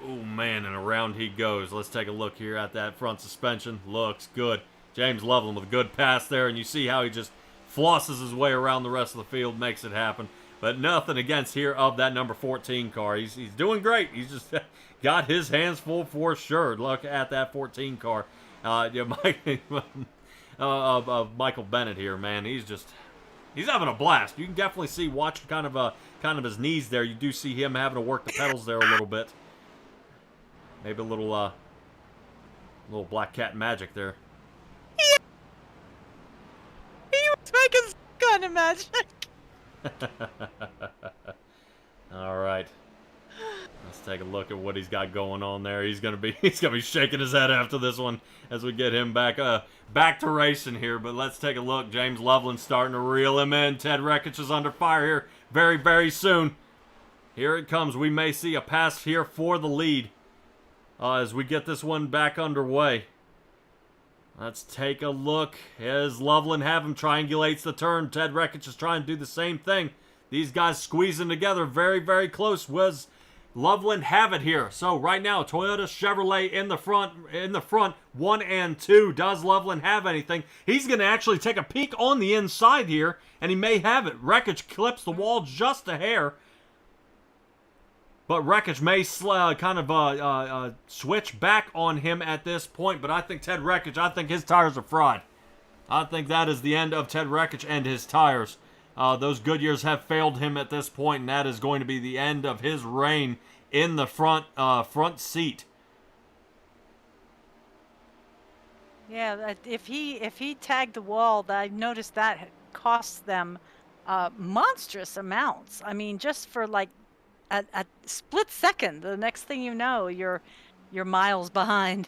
Oh man, and around he goes. Let's take a look here at that front suspension. Looks good. James Loveland with a good pass there, and you see how he just flosses his way around the rest of the field, makes it happen. But nothing against here of that number 14 car. He's doing great. He's just got his hands full for sure. Look at that 14 car. Michael Bennett here, man. He's having a blast. You can definitely see, watch kind of his knees there. You do see him having to work the pedals there a little bit. Maybe a little black cat magic there. He was making some kind of magic. All right. Let's take a look at what he's got going on there. He's gonna be shaking his head after this one as we get him back to racing here. But let's take a look. James Loveland starting to reel him in. Ted Rekich is under fire here very, very soon. Here it comes. We may see a pass here for the lead as we get this one back underway. Let's take a look as Loveland triangulates the turn. Ted Rekich is trying to do the same thing. These guys squeezing together very, very close. Was Loveland have it here? So right now, Toyota Chevrolet in the front, 1 and 2. Does Loveland have anything? He's going to actually take a peek on the inside here, and he may have it. Rekich clips the wall just a hair. But Rekich may switch back on him at this point. But I think Ted Rekich, I think his tires are fried. I think that is the end of Ted Rekich and his tires. Those Goodyears have failed him at this point, and that is going to be the end of his reign in the front seat. Yeah, if he tagged the wall, I noticed that costs them monstrous amounts. I mean, just for like a split second, the next thing you know, you're miles behind.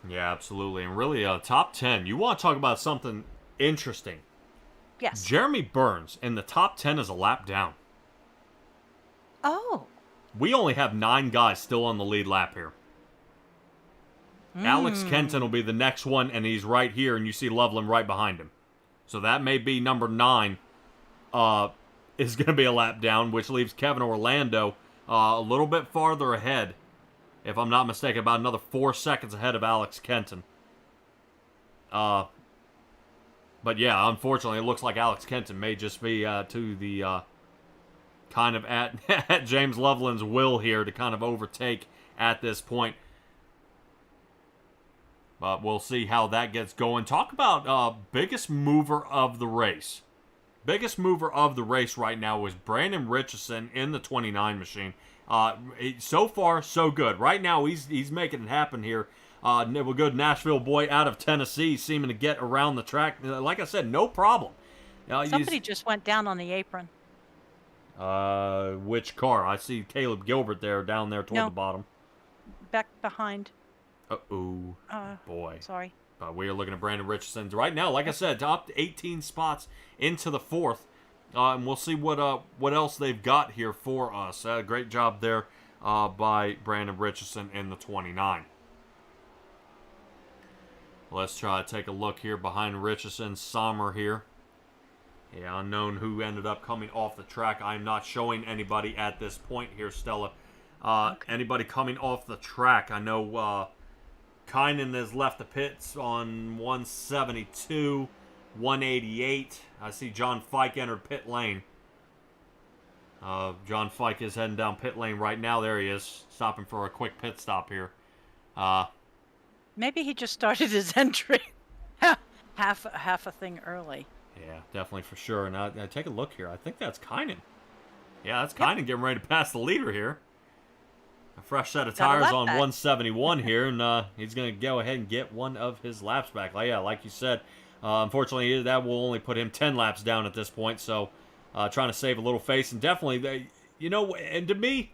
Yeah, absolutely. And really, top 10. You want to talk about something interesting. Yes. Jeremy Burns in the top 10 is a lap down. Oh. We only have 9 guys still on the lead lap here. Alex Kenton will be the next one, and he's right here, and you see Loveland right behind him. So that may be number 9 is going to be a lap down, which leaves Kevin Orlando a little bit farther ahead, if I'm not mistaken, about another 4 seconds ahead of Alex Kenton. But yeah, unfortunately, it looks like Alex Kenton may just be to the kind of at James Loveland's will here to kind of overtake at this point. But we'll see how that gets going. Talk about biggest mover of the race. Biggest mover of the race right now is Brandon Richardson in the 29 machine. So far, so good. Right now, he's making it happen here. A good Nashville boy out of Tennessee, seeming to get around the track. Like I said, no problem. Somebody just went down on the apron. Which car? I see Caleb Gilbert there, down there toward the bottom. Back behind. Uh-oh. Boy. Sorry. We are looking at Brandon Richardson. Right now, like I said, top 18 spots into the 4th. And we'll see what else they've got here for us. Great job there by Brandon Richardson in the 29. Let's try to take a look here behind Richardson. Sommer here. Yeah, unknown who ended up coming off the track. I'm not showing anybody at this point here, Stella. Anybody coming off the track? I know Kynan has left the pits on 172, 188. I see John Fike entered pit lane. John Fike is heading down pit lane right now. There he is, stopping for a quick pit stop here. Maybe he just started his entry half a thing early. Yeah, definitely for sure. Now take a look here. I think that's Kynan. Yeah, that's Kynan getting ready to pass the leader here. A fresh set of tires on 171 here, and he's going to go ahead and get one of his laps back. Like you said, unfortunately, that will only put him 10 laps down at this point, so trying to save a little face. And definitely, and to me,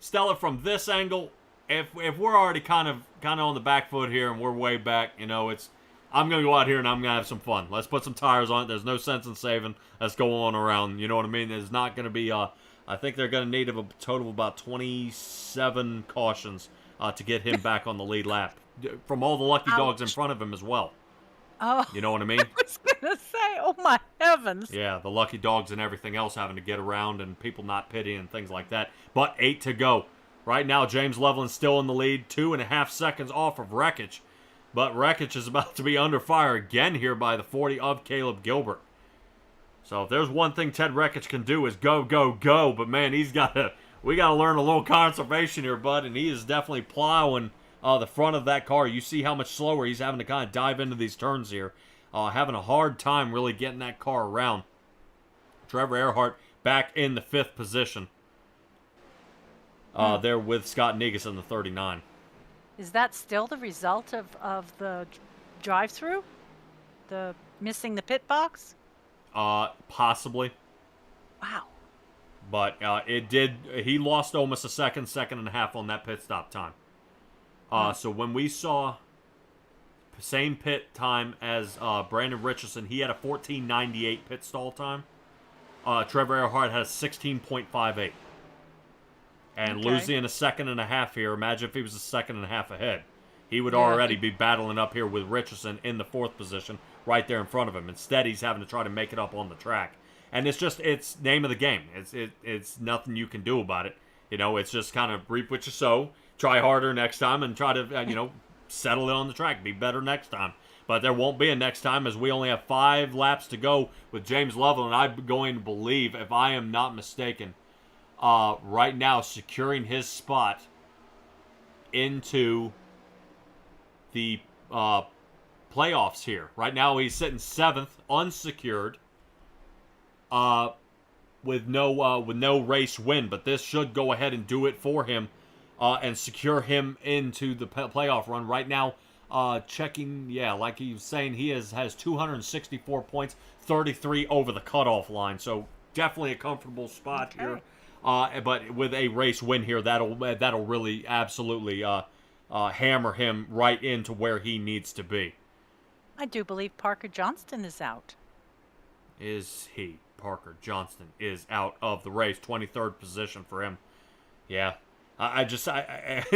Stella, from this angle, if we're already kind of on the back foot here and we're way back, I'm going to go out here and I'm going to have some fun. Let's put some tires on it. There's no sense in saving. Let's go on around. You know what I mean? There's not going to be, I think they're going to need a total of about 27 cautions to get him back on the lead lap. From all the lucky dogs in front of him as well. Oh. You know what I mean? I was going to say, oh my heavens. Yeah, the lucky dogs and everything else having to get around and people not pitting and things like that. But 8 to go. Right now, James Leveland's still in the lead, 2.5 seconds off of Wreckage. But Wreckage is about to be under fire again here by the 40 of Caleb Gilbert. So if there's one thing Ted Wreckage can do is go, go, go. But man, we got to learn a little conservation here, bud. And he is definitely plowing the front of that car. You see how much slower he's having to kind of dive into these turns here. Having a hard time really getting that car around. Trevor Earhart back in the 5th position. There with Scott Negus in the 39. Is that still the result of the drive-through? The missing the pit box? Possibly. Wow. But he lost almost a second and a half on that pit stop time. So when we saw same pit time as Brandon Richardson, he had a 14:98 pit stall time. Trevor Earhart has 16.58. And losing a second and a half here, imagine if he was a second and a half ahead. He would already be battling up here with Richardson in the 4th position right there in front of him. Instead, he's having to try to make it up on the track. And it's name of the game. It's nothing you can do about it. It's just kind of reap what you sow, try harder next time, and try to, settle it on the track, be better next time. But there won't be a next time as we only have 5 laps to go with James Loveland. I'm going to believe, if I am not mistaken, right now securing his spot into the playoffs here. Right now he's sitting 7th, unsecured, with no race win. But this should go ahead and do it for him and secure him into the playoff run. Right now, checking, like he was saying, he has 264 points, 33 over the cutoff line. So definitely a comfortable spot here. But with a race win here, that'll really absolutely hammer him right into where he needs to be. I do believe Parker Johnston is out. Is he? Parker Johnston is out of the race. 23rd position for him. Yeah. I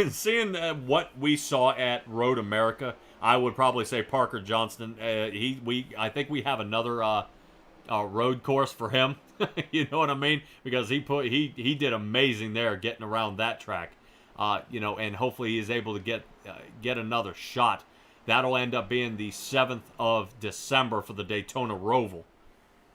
seeing what we saw at Road America, I would probably say Parker Johnston. I think we have another road course for him. You know what I mean? Because he did amazing there getting around that track. And hopefully he's able to get another shot. That'll end up being the 7th of December for the Daytona Roval.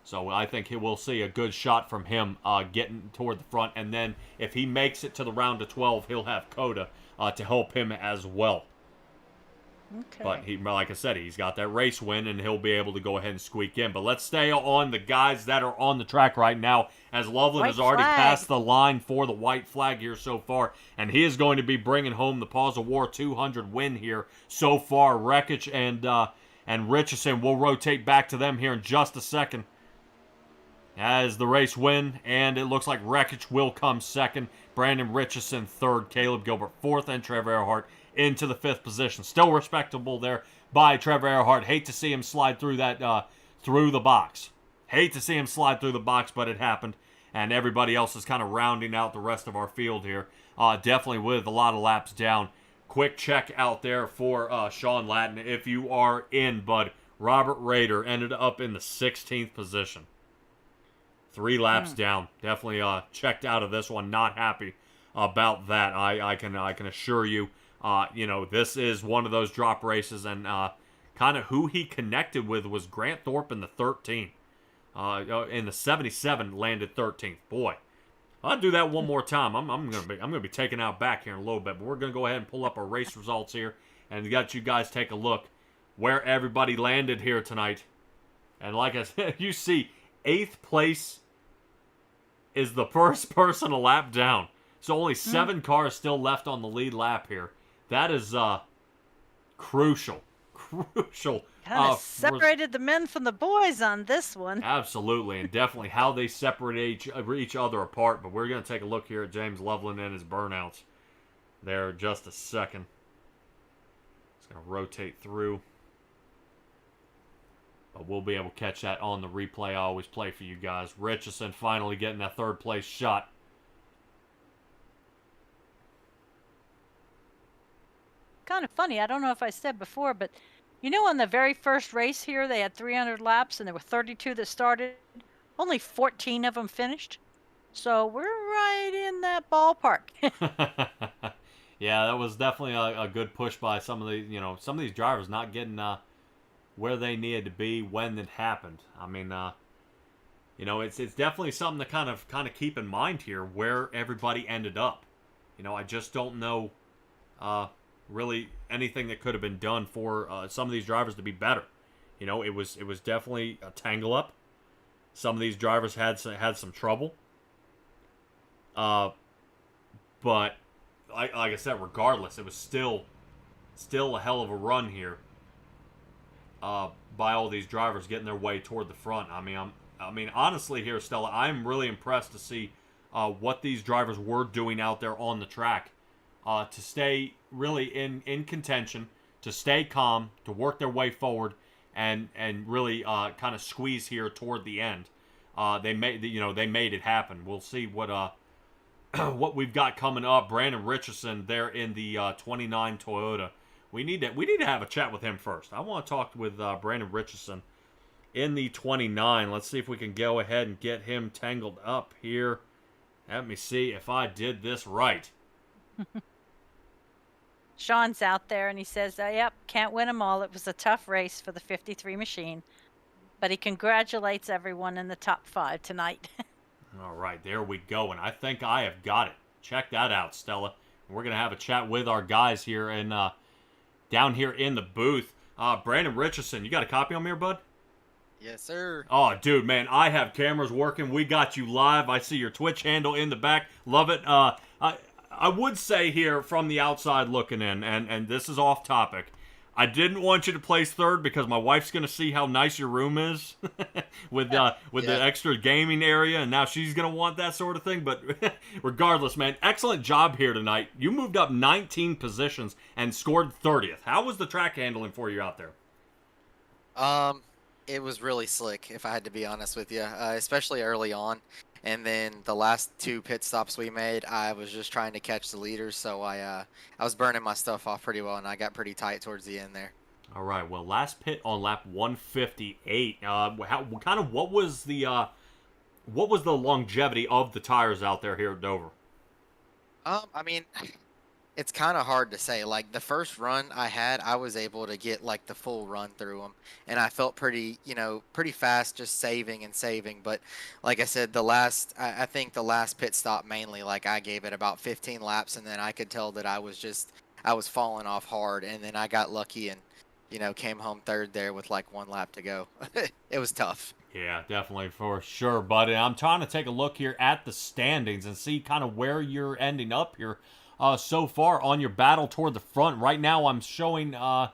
So I think we'll see a good shot from him getting toward the front. And then if he makes it to the round of 12, he'll have Coda to help him as well. Okay. But like I said, he's got that race win, and he'll be able to go ahead and squeak in. But let's stay on the guys that are on the track right now, as Loveland has already passed the line for the white flag here so far. And he is going to be bringing home the Paws of War 200 win here so far. Wreckage and Richardson, we'll rotate back to them here in just a second as the race win. And it looks like Wreckage will come second. Brandon Richardson third. Caleb Gilbert fourth. And Trevor Earhart into the 5th position. Still respectable there by Trevor Earhart. Hate to see him slide through that through the box. Hate to see him slide through the box, but it happened. And everybody else is kind of rounding out the rest of our field here. Definitely with a lot of laps down. Quick check out there for Sean Lattin. If you are in, bud, Robert Rader ended up in the 16th position. 3 laps down. Definitely checked out of this one. Not happy about that. I can assure you. This is one of those drop races, and kind of who he connected with was Grant Thorpe in the 13. In the 77 landed 13th. Boy, I'll do that one more time. I'm gonna be taken out back here in a little bit, but we're gonna go ahead and pull up our race results here and let you guys take a look where everybody landed here tonight. And like I said, you see 8th place is the first person a lap down. So only 7 cars still left on the lead lap here. That is crucial. Kind of separated the men from the boys on this one. Absolutely, and definitely how they separate each other apart. But we're going to take a look here at James Loveland and his burnouts there just a second. It's going to rotate through. But we'll be able to catch that on the replay I always play for you guys. Richardson finally getting that 3rd place shot. Kind of funny. I don't know if I said before, but you know, on the very first race here, they had 300 laps, and there were 32 that started. Only 14 of them finished. So we're right in that ballpark. Yeah, that was definitely a good push by some of these drivers not getting where they needed to be when it happened. I mean, it's definitely something to kind of keep in mind here where everybody ended up. I just don't know really anything that could have been done for some of these drivers to be better. It was definitely a tangle up. Some of these drivers had some trouble. But like I said, regardless, it was still a hell of a run here. By all these drivers getting their way toward the front. I mean, honestly, here, Stella, I'm really impressed to see what these drivers were doing out there on the track to stay really in contention, to stay calm, to work their way forward, and really kind of squeeze here toward the end. They made it happen. We'll see what what we've got coming up. Brandon Richardson there in the 29 Toyota. We need to have a chat with him first. I want to talk with Brandon Richardson in the 29. Let's see if we can go ahead and get him tangled up here. Let me see if I did this right. Sean's out there, and he says, yep, can't win them all. It was a tough race for the 53 machine. But he congratulates everyone in the top 5 tonight. All right, there we go. And I think I have got it. Check that out, Stella. We're going to have a chat with our guys here and down here in the booth. Brandon Richardson, you got a copy on me here, bud? Yes, sir. Oh, dude, man, I have cameras working. We got you live. I see your Twitch handle in the back. Love it. I would say here from the outside looking in, and this is off topic, I didn't want you to place 3rd because my wife's going to see how nice your room is with the extra gaming area, and now she's going to want that sort of thing. But regardless, man, excellent job here tonight. You moved up 19 positions and scored 30th. How was the track handling for you out there? It was really slick, if I had to be honest with you, especially early on. And then the last 2 pit stops we made, I was just trying to catch the leaders, so I was burning my stuff off pretty well, and I got pretty tight towards the end there. All right, well, last pit on lap 158. What was the longevity of the tires out there here at Dover? I mean, it's kind of hard to say. Like, the first run I had, I was able to get, like, the full run through them. And I felt pretty fast just saving. But, like I said, I think the last pit stop mainly, like, I gave it about 15 laps. And then I could tell that I was falling off hard. And then I got lucky and, came home 3rd there with, like, 1 lap to go. It was tough. Yeah, definitely, for sure, buddy. I'm trying to take a look here at the standings and see kind of where you're ending up here. So far on your battle toward the front. Right now I'm showing, I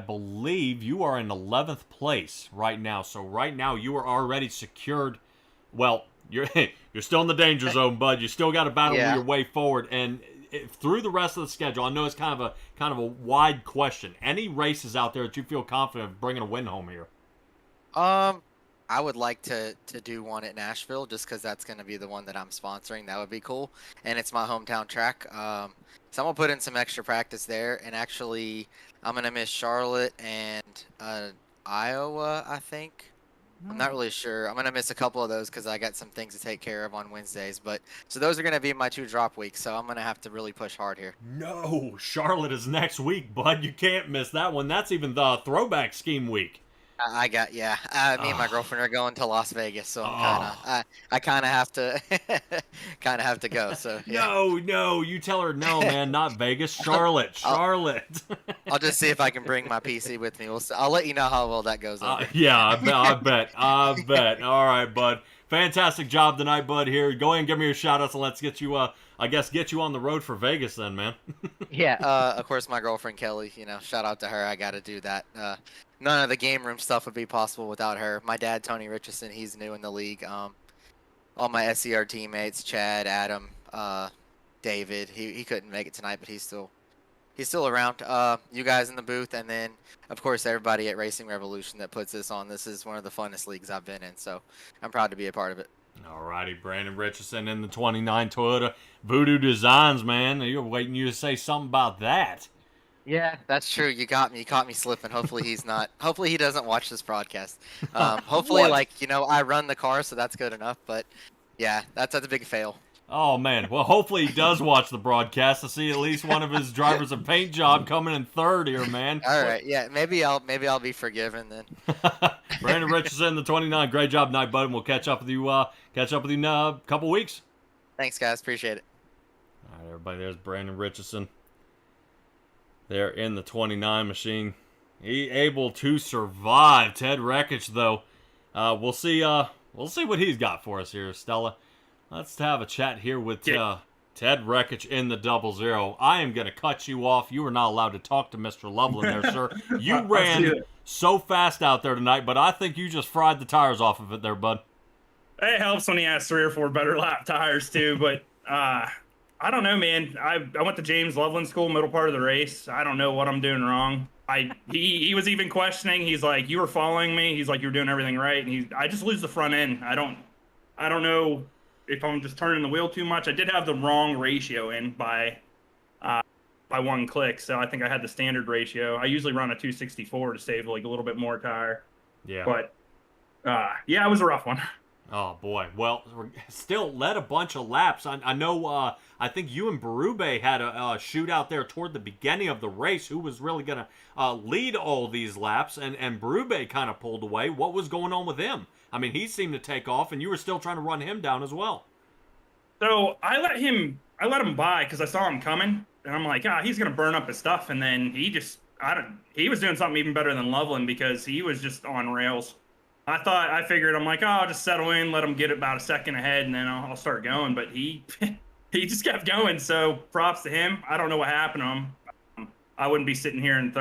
believe you are in 11th place right now. So right now you are already secured. Well, you're still in the danger zone, bud. You still got to battle your way forward. And through the rest of the schedule, I know it's kind of a wide question. Any races out there that you feel confident of bringing a win home here? I would like to do one at Nashville just because that's going to be the one that I'm sponsoring. That would be cool. And it's my hometown track. So I'm going to put in some extra practice there. And actually, I'm going to miss Charlotte and Iowa, I think. I'm not really sure. I'm gonna miss a couple of those because I got some things to take care of on Wednesdays. But so those are gonna be my 2 drop weeks. So I'm gonna have to really push hard here. No, Charlotte is next week, bud. You can't miss that one. That's even the throwback scheme week. I got yeah. Me and my girlfriend are going to Las Vegas, so I kind of have to have to go. So yeah. No, you tell her no, man, not Vegas, Charlotte, Charlotte. I'll just see if I can bring my PC with me. I'll let you know how well that goes over. Yeah, I bet. All right, bud. Fantastic job tonight, bud. Here, go ahead and give me your shout-outs, and let's get you, get you on the road for Vegas then, man. Yeah, of course, my girlfriend Kelly. Shout out to her. I got to do that. None of the game room stuff would be possible without her. My dad, Tony Richardson, he's new in the league. All my SCR teammates, Chad, Adam, David. He couldn't make it tonight, but he's still around. You guys in the booth, and then of course everybody at Racing Revolution that puts this on. This is one of the funnest leagues I've been in, so I'm proud to be a part of it. Alrighty, Brandon Richardson in the 29 Toyota Voodoo Designs, man. You're waiting you to say something about that. Yeah, that's true. You got me. You caught me slipping. Hopefully he's not. Hopefully he doesn't watch this broadcast. Hopefully, I run the car, so that's good enough. But yeah, that's a big fail. Oh man. Well, hopefully he does watch the broadcast to see at least one of his drivers a paint job coming in third here, man. All right. Yeah. Maybe I'll be forgiven then. Brandon Richardson, the 29. Great job tonight, bud. And we'll catch up with you. In a couple weeks. Thanks, guys. Appreciate it. All right, everybody. There's Brandon Richardson. There in the 29 machine. He able to survive Ted Wreckage, though. We'll see what he's got for us here, Stella. Let's have a chat here with Ted Wreckage in the 00. I am going to cut you off. You are not allowed to talk to Mr. Loveland there, sir. You ran so fast out there tonight, but I think you just fried the tires off of it there, bud. It helps when he has 3 or 4 better lap tires, too, but I don't know, man. I went to James Loveland School middle part of the race. I don't know what I'm doing wrong. He was even questioning. He's like, you were following me. He's like, you were doing everything right. And I just lose the front end. I don't know if I'm just turning the wheel too much. I did have the wrong ratio in by 1 click, so I think I had the standard ratio. I usually run a 264 to save like a little bit more tire. Yeah. But yeah, it was a rough one. Oh boy. Well, still led a bunch of laps. I know. I think you and Berube had a shootout there toward the beginning of the race. Who was really gonna lead all these laps? And Berube kind of pulled away. What was going on with him? I mean, he seemed to take off, and you were still trying to run him down as well. So I let him by because I saw him coming, and I'm like, he's gonna burn up his stuff. And then he was doing something even better than Loveland because he was just on rails. I figured, I'm like, I'll just settle in, let him get about a second ahead, and then I'll start going. But he just kept going, so props to him. I don't know what happened to him. I wouldn't be sitting here in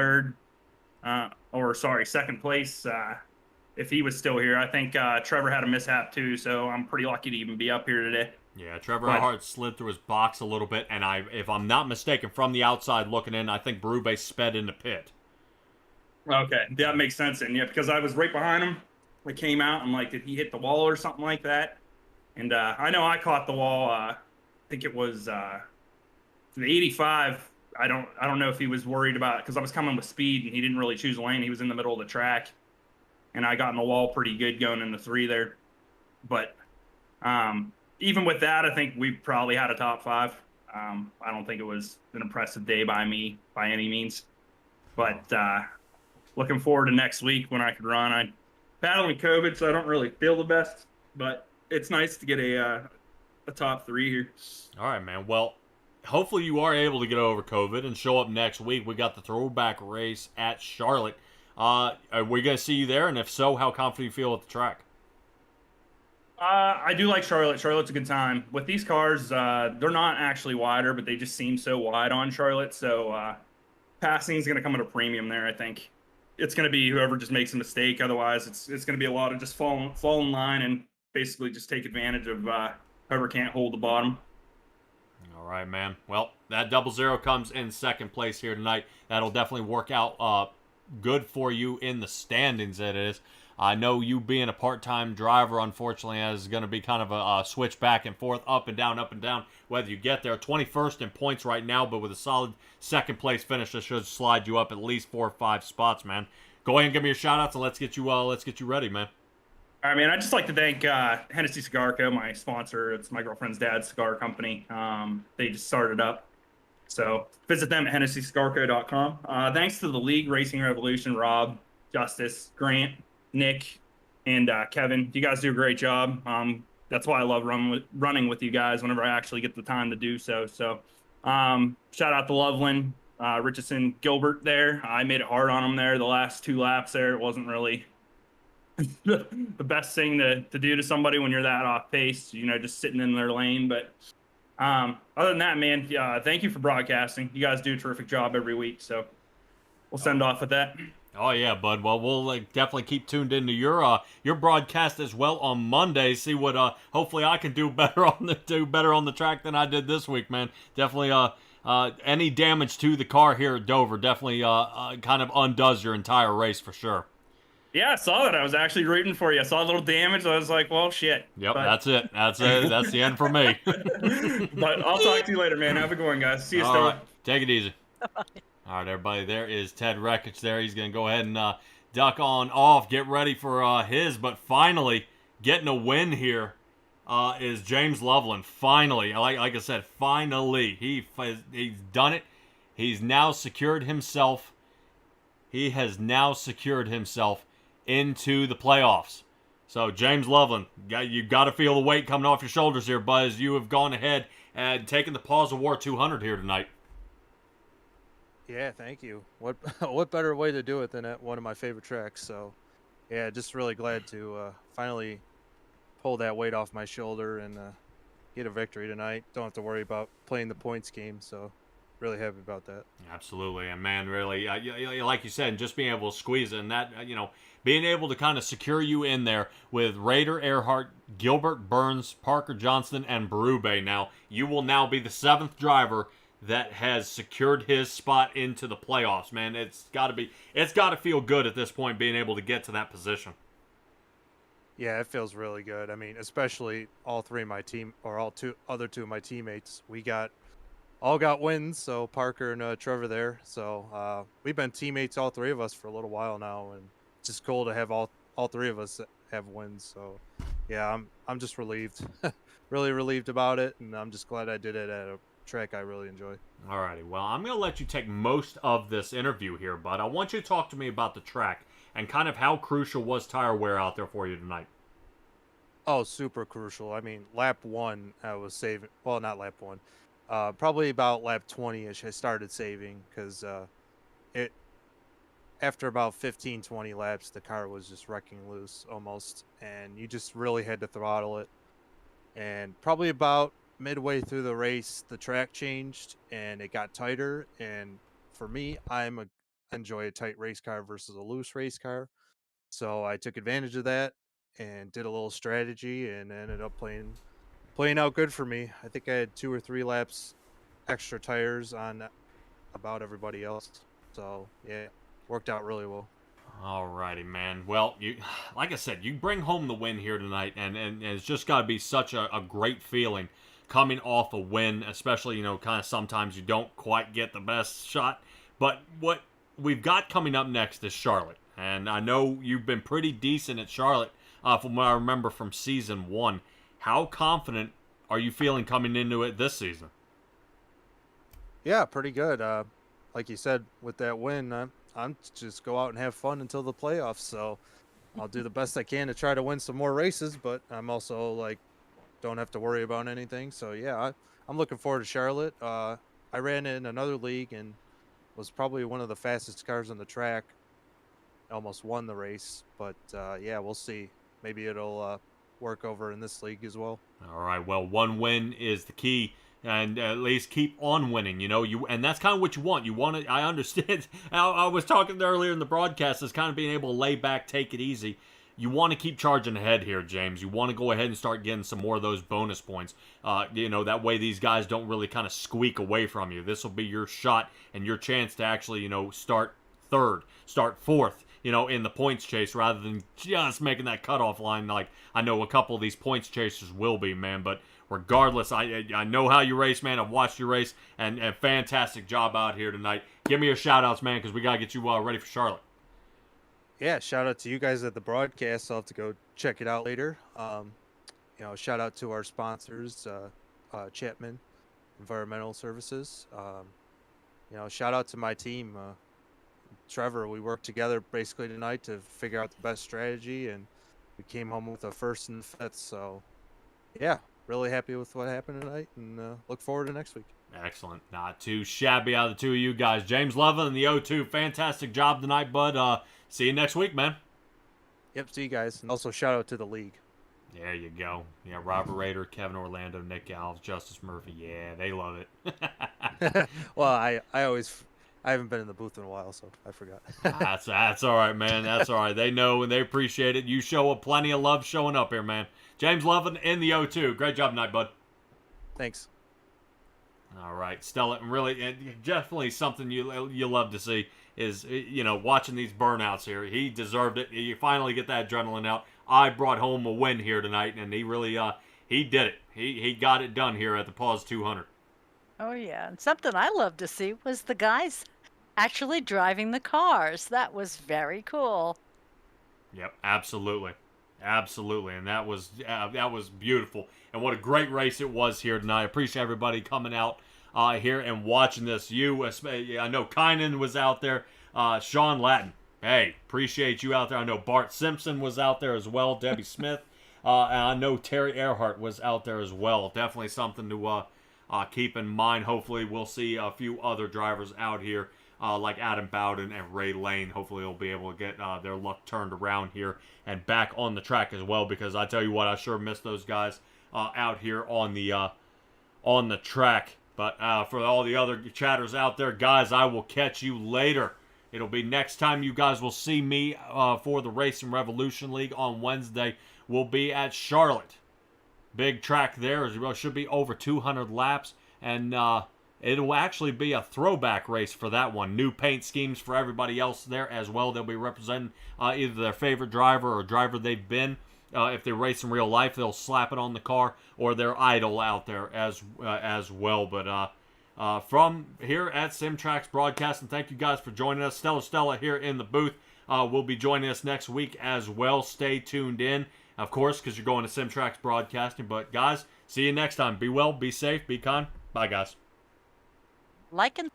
second place if he was still here. I think Trevor had a mishap too, so I'm pretty lucky to even be up here today. Yeah, Trevor Hart slid through his box a little bit, and if I'm not mistaken, from the outside looking in, I think Berube sped in the pit. Okay, that makes sense. And yeah, because I was right behind him. I came out, I'm like, did he hit the wall or something like that? And I know I caught the wall. I think it was the 85. I don't know if he was worried about it because I was coming with speed and he didn't really choose a lane. He was in the middle of the track, and I got in the wall pretty good going in the 3 there. But even with that, I think we probably had a top 5. I don't think it was an impressive day by me by any means. But looking forward to next week when I could run. I'm battling COVID, so I don't really feel the best, but it's nice to get a top 3 here. All right, man. Well, hopefully you are able to get over COVID and show up next week. We got the throwback race at Charlotte. Are we going to see you there? And if so, how confident you feel with the track? I do like Charlotte. Charlotte's a good time. With these cars, they're not actually wider, but they just seem so wide on Charlotte. So passing is going to come at a premium there, I think. It's going to be whoever just makes a mistake. Otherwise, it's going to be a lot of just fall in line and basically just take advantage of whoever can't hold the bottom. All right, man. Well, that 00 comes in second place here tonight. That'll definitely work out good for you in the standings, it is. I know you being a part-time driver, unfortunately, is going to be kind of a switch back and forth, up and down, whether you get there. 21st in points right now, but with a solid second-place finish, that should slide you up at least 4 or 5 spots, man. Go ahead and give me your shout-outs, and let's get you ready, man. All right, man. I'd just like to thank Hennessy Cigar Co., my sponsor. It's my girlfriend's dad's cigar company. They just started up. So visit them at HennessyCigarCo.com. Thanks to the league, Racing Revolution, Rob, Justice, Grant, Nick, and Kevin. You guys do a great job. That's why I love running with you guys whenever I actually get the time to do so. So shout out to Loveland, Richardson, Gilbert there. I made it hard on them there the last 2 laps there. It wasn't really the best thing to do to somebody when you're that off pace, just sitting in their lane. But other than that, man, thank you for broadcasting. You guys do a terrific job every week. So we'll send off with that. Oh yeah, bud. Well, we'll definitely keep tuned into your broadcast as well on Monday. See what hopefully I can do better on the track than I did this week, man. Definitely any damage to the car here at Dover definitely kind of undoes your entire race for sure. Yeah, I saw that. I was actually rooting for you. I saw a little damage. I was like, well, shit. Yep, but... that's it. That's the end for me. But I'll talk to you later, man. Have a good one, guys. See you, All Stowe. right. Take it easy. All right, everybody. There is Ted Rekich there. He's going to go ahead and duck on off, get ready for his. But finally, getting a win here is James Loveland. Finally. Like I said, finally. He's done it. He's now secured himself. He has now secured himself into the playoffs. So James Loveland, you've got to feel the weight coming off your shoulders here, Buzz. You have gone ahead and taken the Paws of War 200 here tonight. Yeah, thank you. What better way to do it than at one of my favorite tracks? So, yeah, just really glad to finally pull that weight off my shoulder and get a victory tonight. Don't have to worry about playing the points game. So, really happy about that. Absolutely, and man, really, like you said, just being able to squeeze it, and that, being able to kind of secure you in there with Raider Earhart, Gilbert Burns, Parker Johnston, and Berube. Now, you will now be the 7th driver that has secured his spot into the playoffs, man. It's got to feel good at this point being able to get to that position. Yeah, it feels really good. I mean, especially all 3 of my team, or other 2 of my teammates. We all got wins, so Parker and Trevor there. So we've been teammates, all 3 of us, for a little while now, and it's just cool to have all 3 of us have wins. So yeah, I'm just relieved, really relieved about it, and I'm just glad I did it at a track I really enjoy. Alrighty, well, I'm going to let you take most of this interview here, bud. I want you to talk to me about the track and kind of how crucial was tire wear out there for you tonight. Oh, super crucial. I mean, lap 1, I was saving. Well, not lap 1. Probably about lap 20-ish, I started saving because after about 15, 20 laps, the car was just wrecking loose almost, and you just really had to throttle it. And probably about midway through the race, the track changed and it got tighter. And for me, I enjoy a tight race car versus a loose race car. So I took advantage of that and did a little strategy and ended up playing out good for me. I think I had 2 or 3 laps extra tires on about everybody else. So yeah, worked out really well. Alrighty, man. Well, like I said, you bring home the win here tonight, and it's just got to be such a great feeling coming off a win, especially, kind of sometimes you don't quite get the best shot. But what we've got coming up next is Charlotte. And I know you've been pretty decent at Charlotte from what I remember from season 1. How confident are you feeling coming into it this season? Yeah, pretty good. Like you said, with that win, I'm just go out and have fun until the playoffs. So I'll do the best I can to try to win some more races, but I'm also don't have to worry about anything. So yeah, I'm looking forward to Charlotte. I ran in another league and was probably one of the fastest cars on the track. Almost won the race, but yeah, we'll see. Maybe it'll work over in this league as well. All right. Well, one win is the key, and at least keep on winning. And that's kind of what you want. You want to. I understand. I was talking earlier in the broadcast as kind of being able to lay back, take it easy. You want to keep charging ahead here, James. You want to go ahead and start getting some more of those bonus points. That way these guys don't really kind of squeak away from you. This will be your shot and your chance to actually, start 3rd, start 4th, in the points chase rather than just making that cutoff line like I know a couple of these points chasers will be, man. But regardless, I know how you race, man. I've watched you race, and a fantastic job out here tonight. Give me your shout-outs, man, because we got to get you ready for Charlotte. Yeah, shout out to you guys at the broadcast. I'll have to go check it out later. Shout out to our sponsors, Chapman Environmental Services. Shout out to my team, Trevor. We worked together basically tonight to figure out the best strategy, and we came home with a first and fifth. So, yeah, really happy with what happened tonight, and look forward to next week. Excellent. Not too shabby out of the two of you guys. James Levin and the O2, fantastic job tonight, bud. See you next week, man. Yep, see you guys. And also shout out to the league. There you go. Yeah, Robert Rader, Kevin Orlando, Nick Alves, Justice Murphy. Yeah, they love it. Well, I haven't been in the booth in a while, so I forgot. That's all right, man. That's all right. They know and they appreciate it. You show up plenty of love showing up here, man. James Levin in the O2. Great job tonight, bud. Thanks. All right, Stella, really, definitely something you love to see is, watching these burnouts here. He deserved it. You finally get that adrenaline out. I brought home a win here tonight, and he really, he did it. He got it done here at the Paws 200. Oh, yeah. And something I love to see was the guys actually driving the cars. That was very cool. Yep, absolutely. Absolutely, and that was beautiful. And what a great race it was here tonight. I appreciate everybody coming out here and watching this. I know Kynan was out there. Sean Lattin, hey, appreciate you out there. I know Bart Simpson was out there as well. Debbie Smith. And I know Terry Earhart was out there as well. Definitely something to keep in mind. Hopefully we'll see a few other drivers out here like Adam Bowden and Ray Lane. Hopefully they'll be able to get their luck turned around here and back on the track as well, because I tell you what, I sure miss those guys out here on the track. But for all the other chatters out there, guys, I will catch you later. It'll be next time you guys will see me for the Racing Revolution League on Wednesday. We'll be at Charlotte. Big track there. It should be over 200 laps. And it'll actually be a throwback race for that one. New paint schemes for everybody else there as well. They'll be representing either their favorite driver or driver they've been. If they race in real life, they'll slap it on the car, or their idol out there as well. But from here at Simtrax Broadcasting, thank you guys for joining us. Stella here in the booth will be joining us next week as well. Stay tuned in, of course, because you're going to Simtrax Broadcasting. But guys, see you next time. Be well, be safe, be kind. Bye, guys. Like and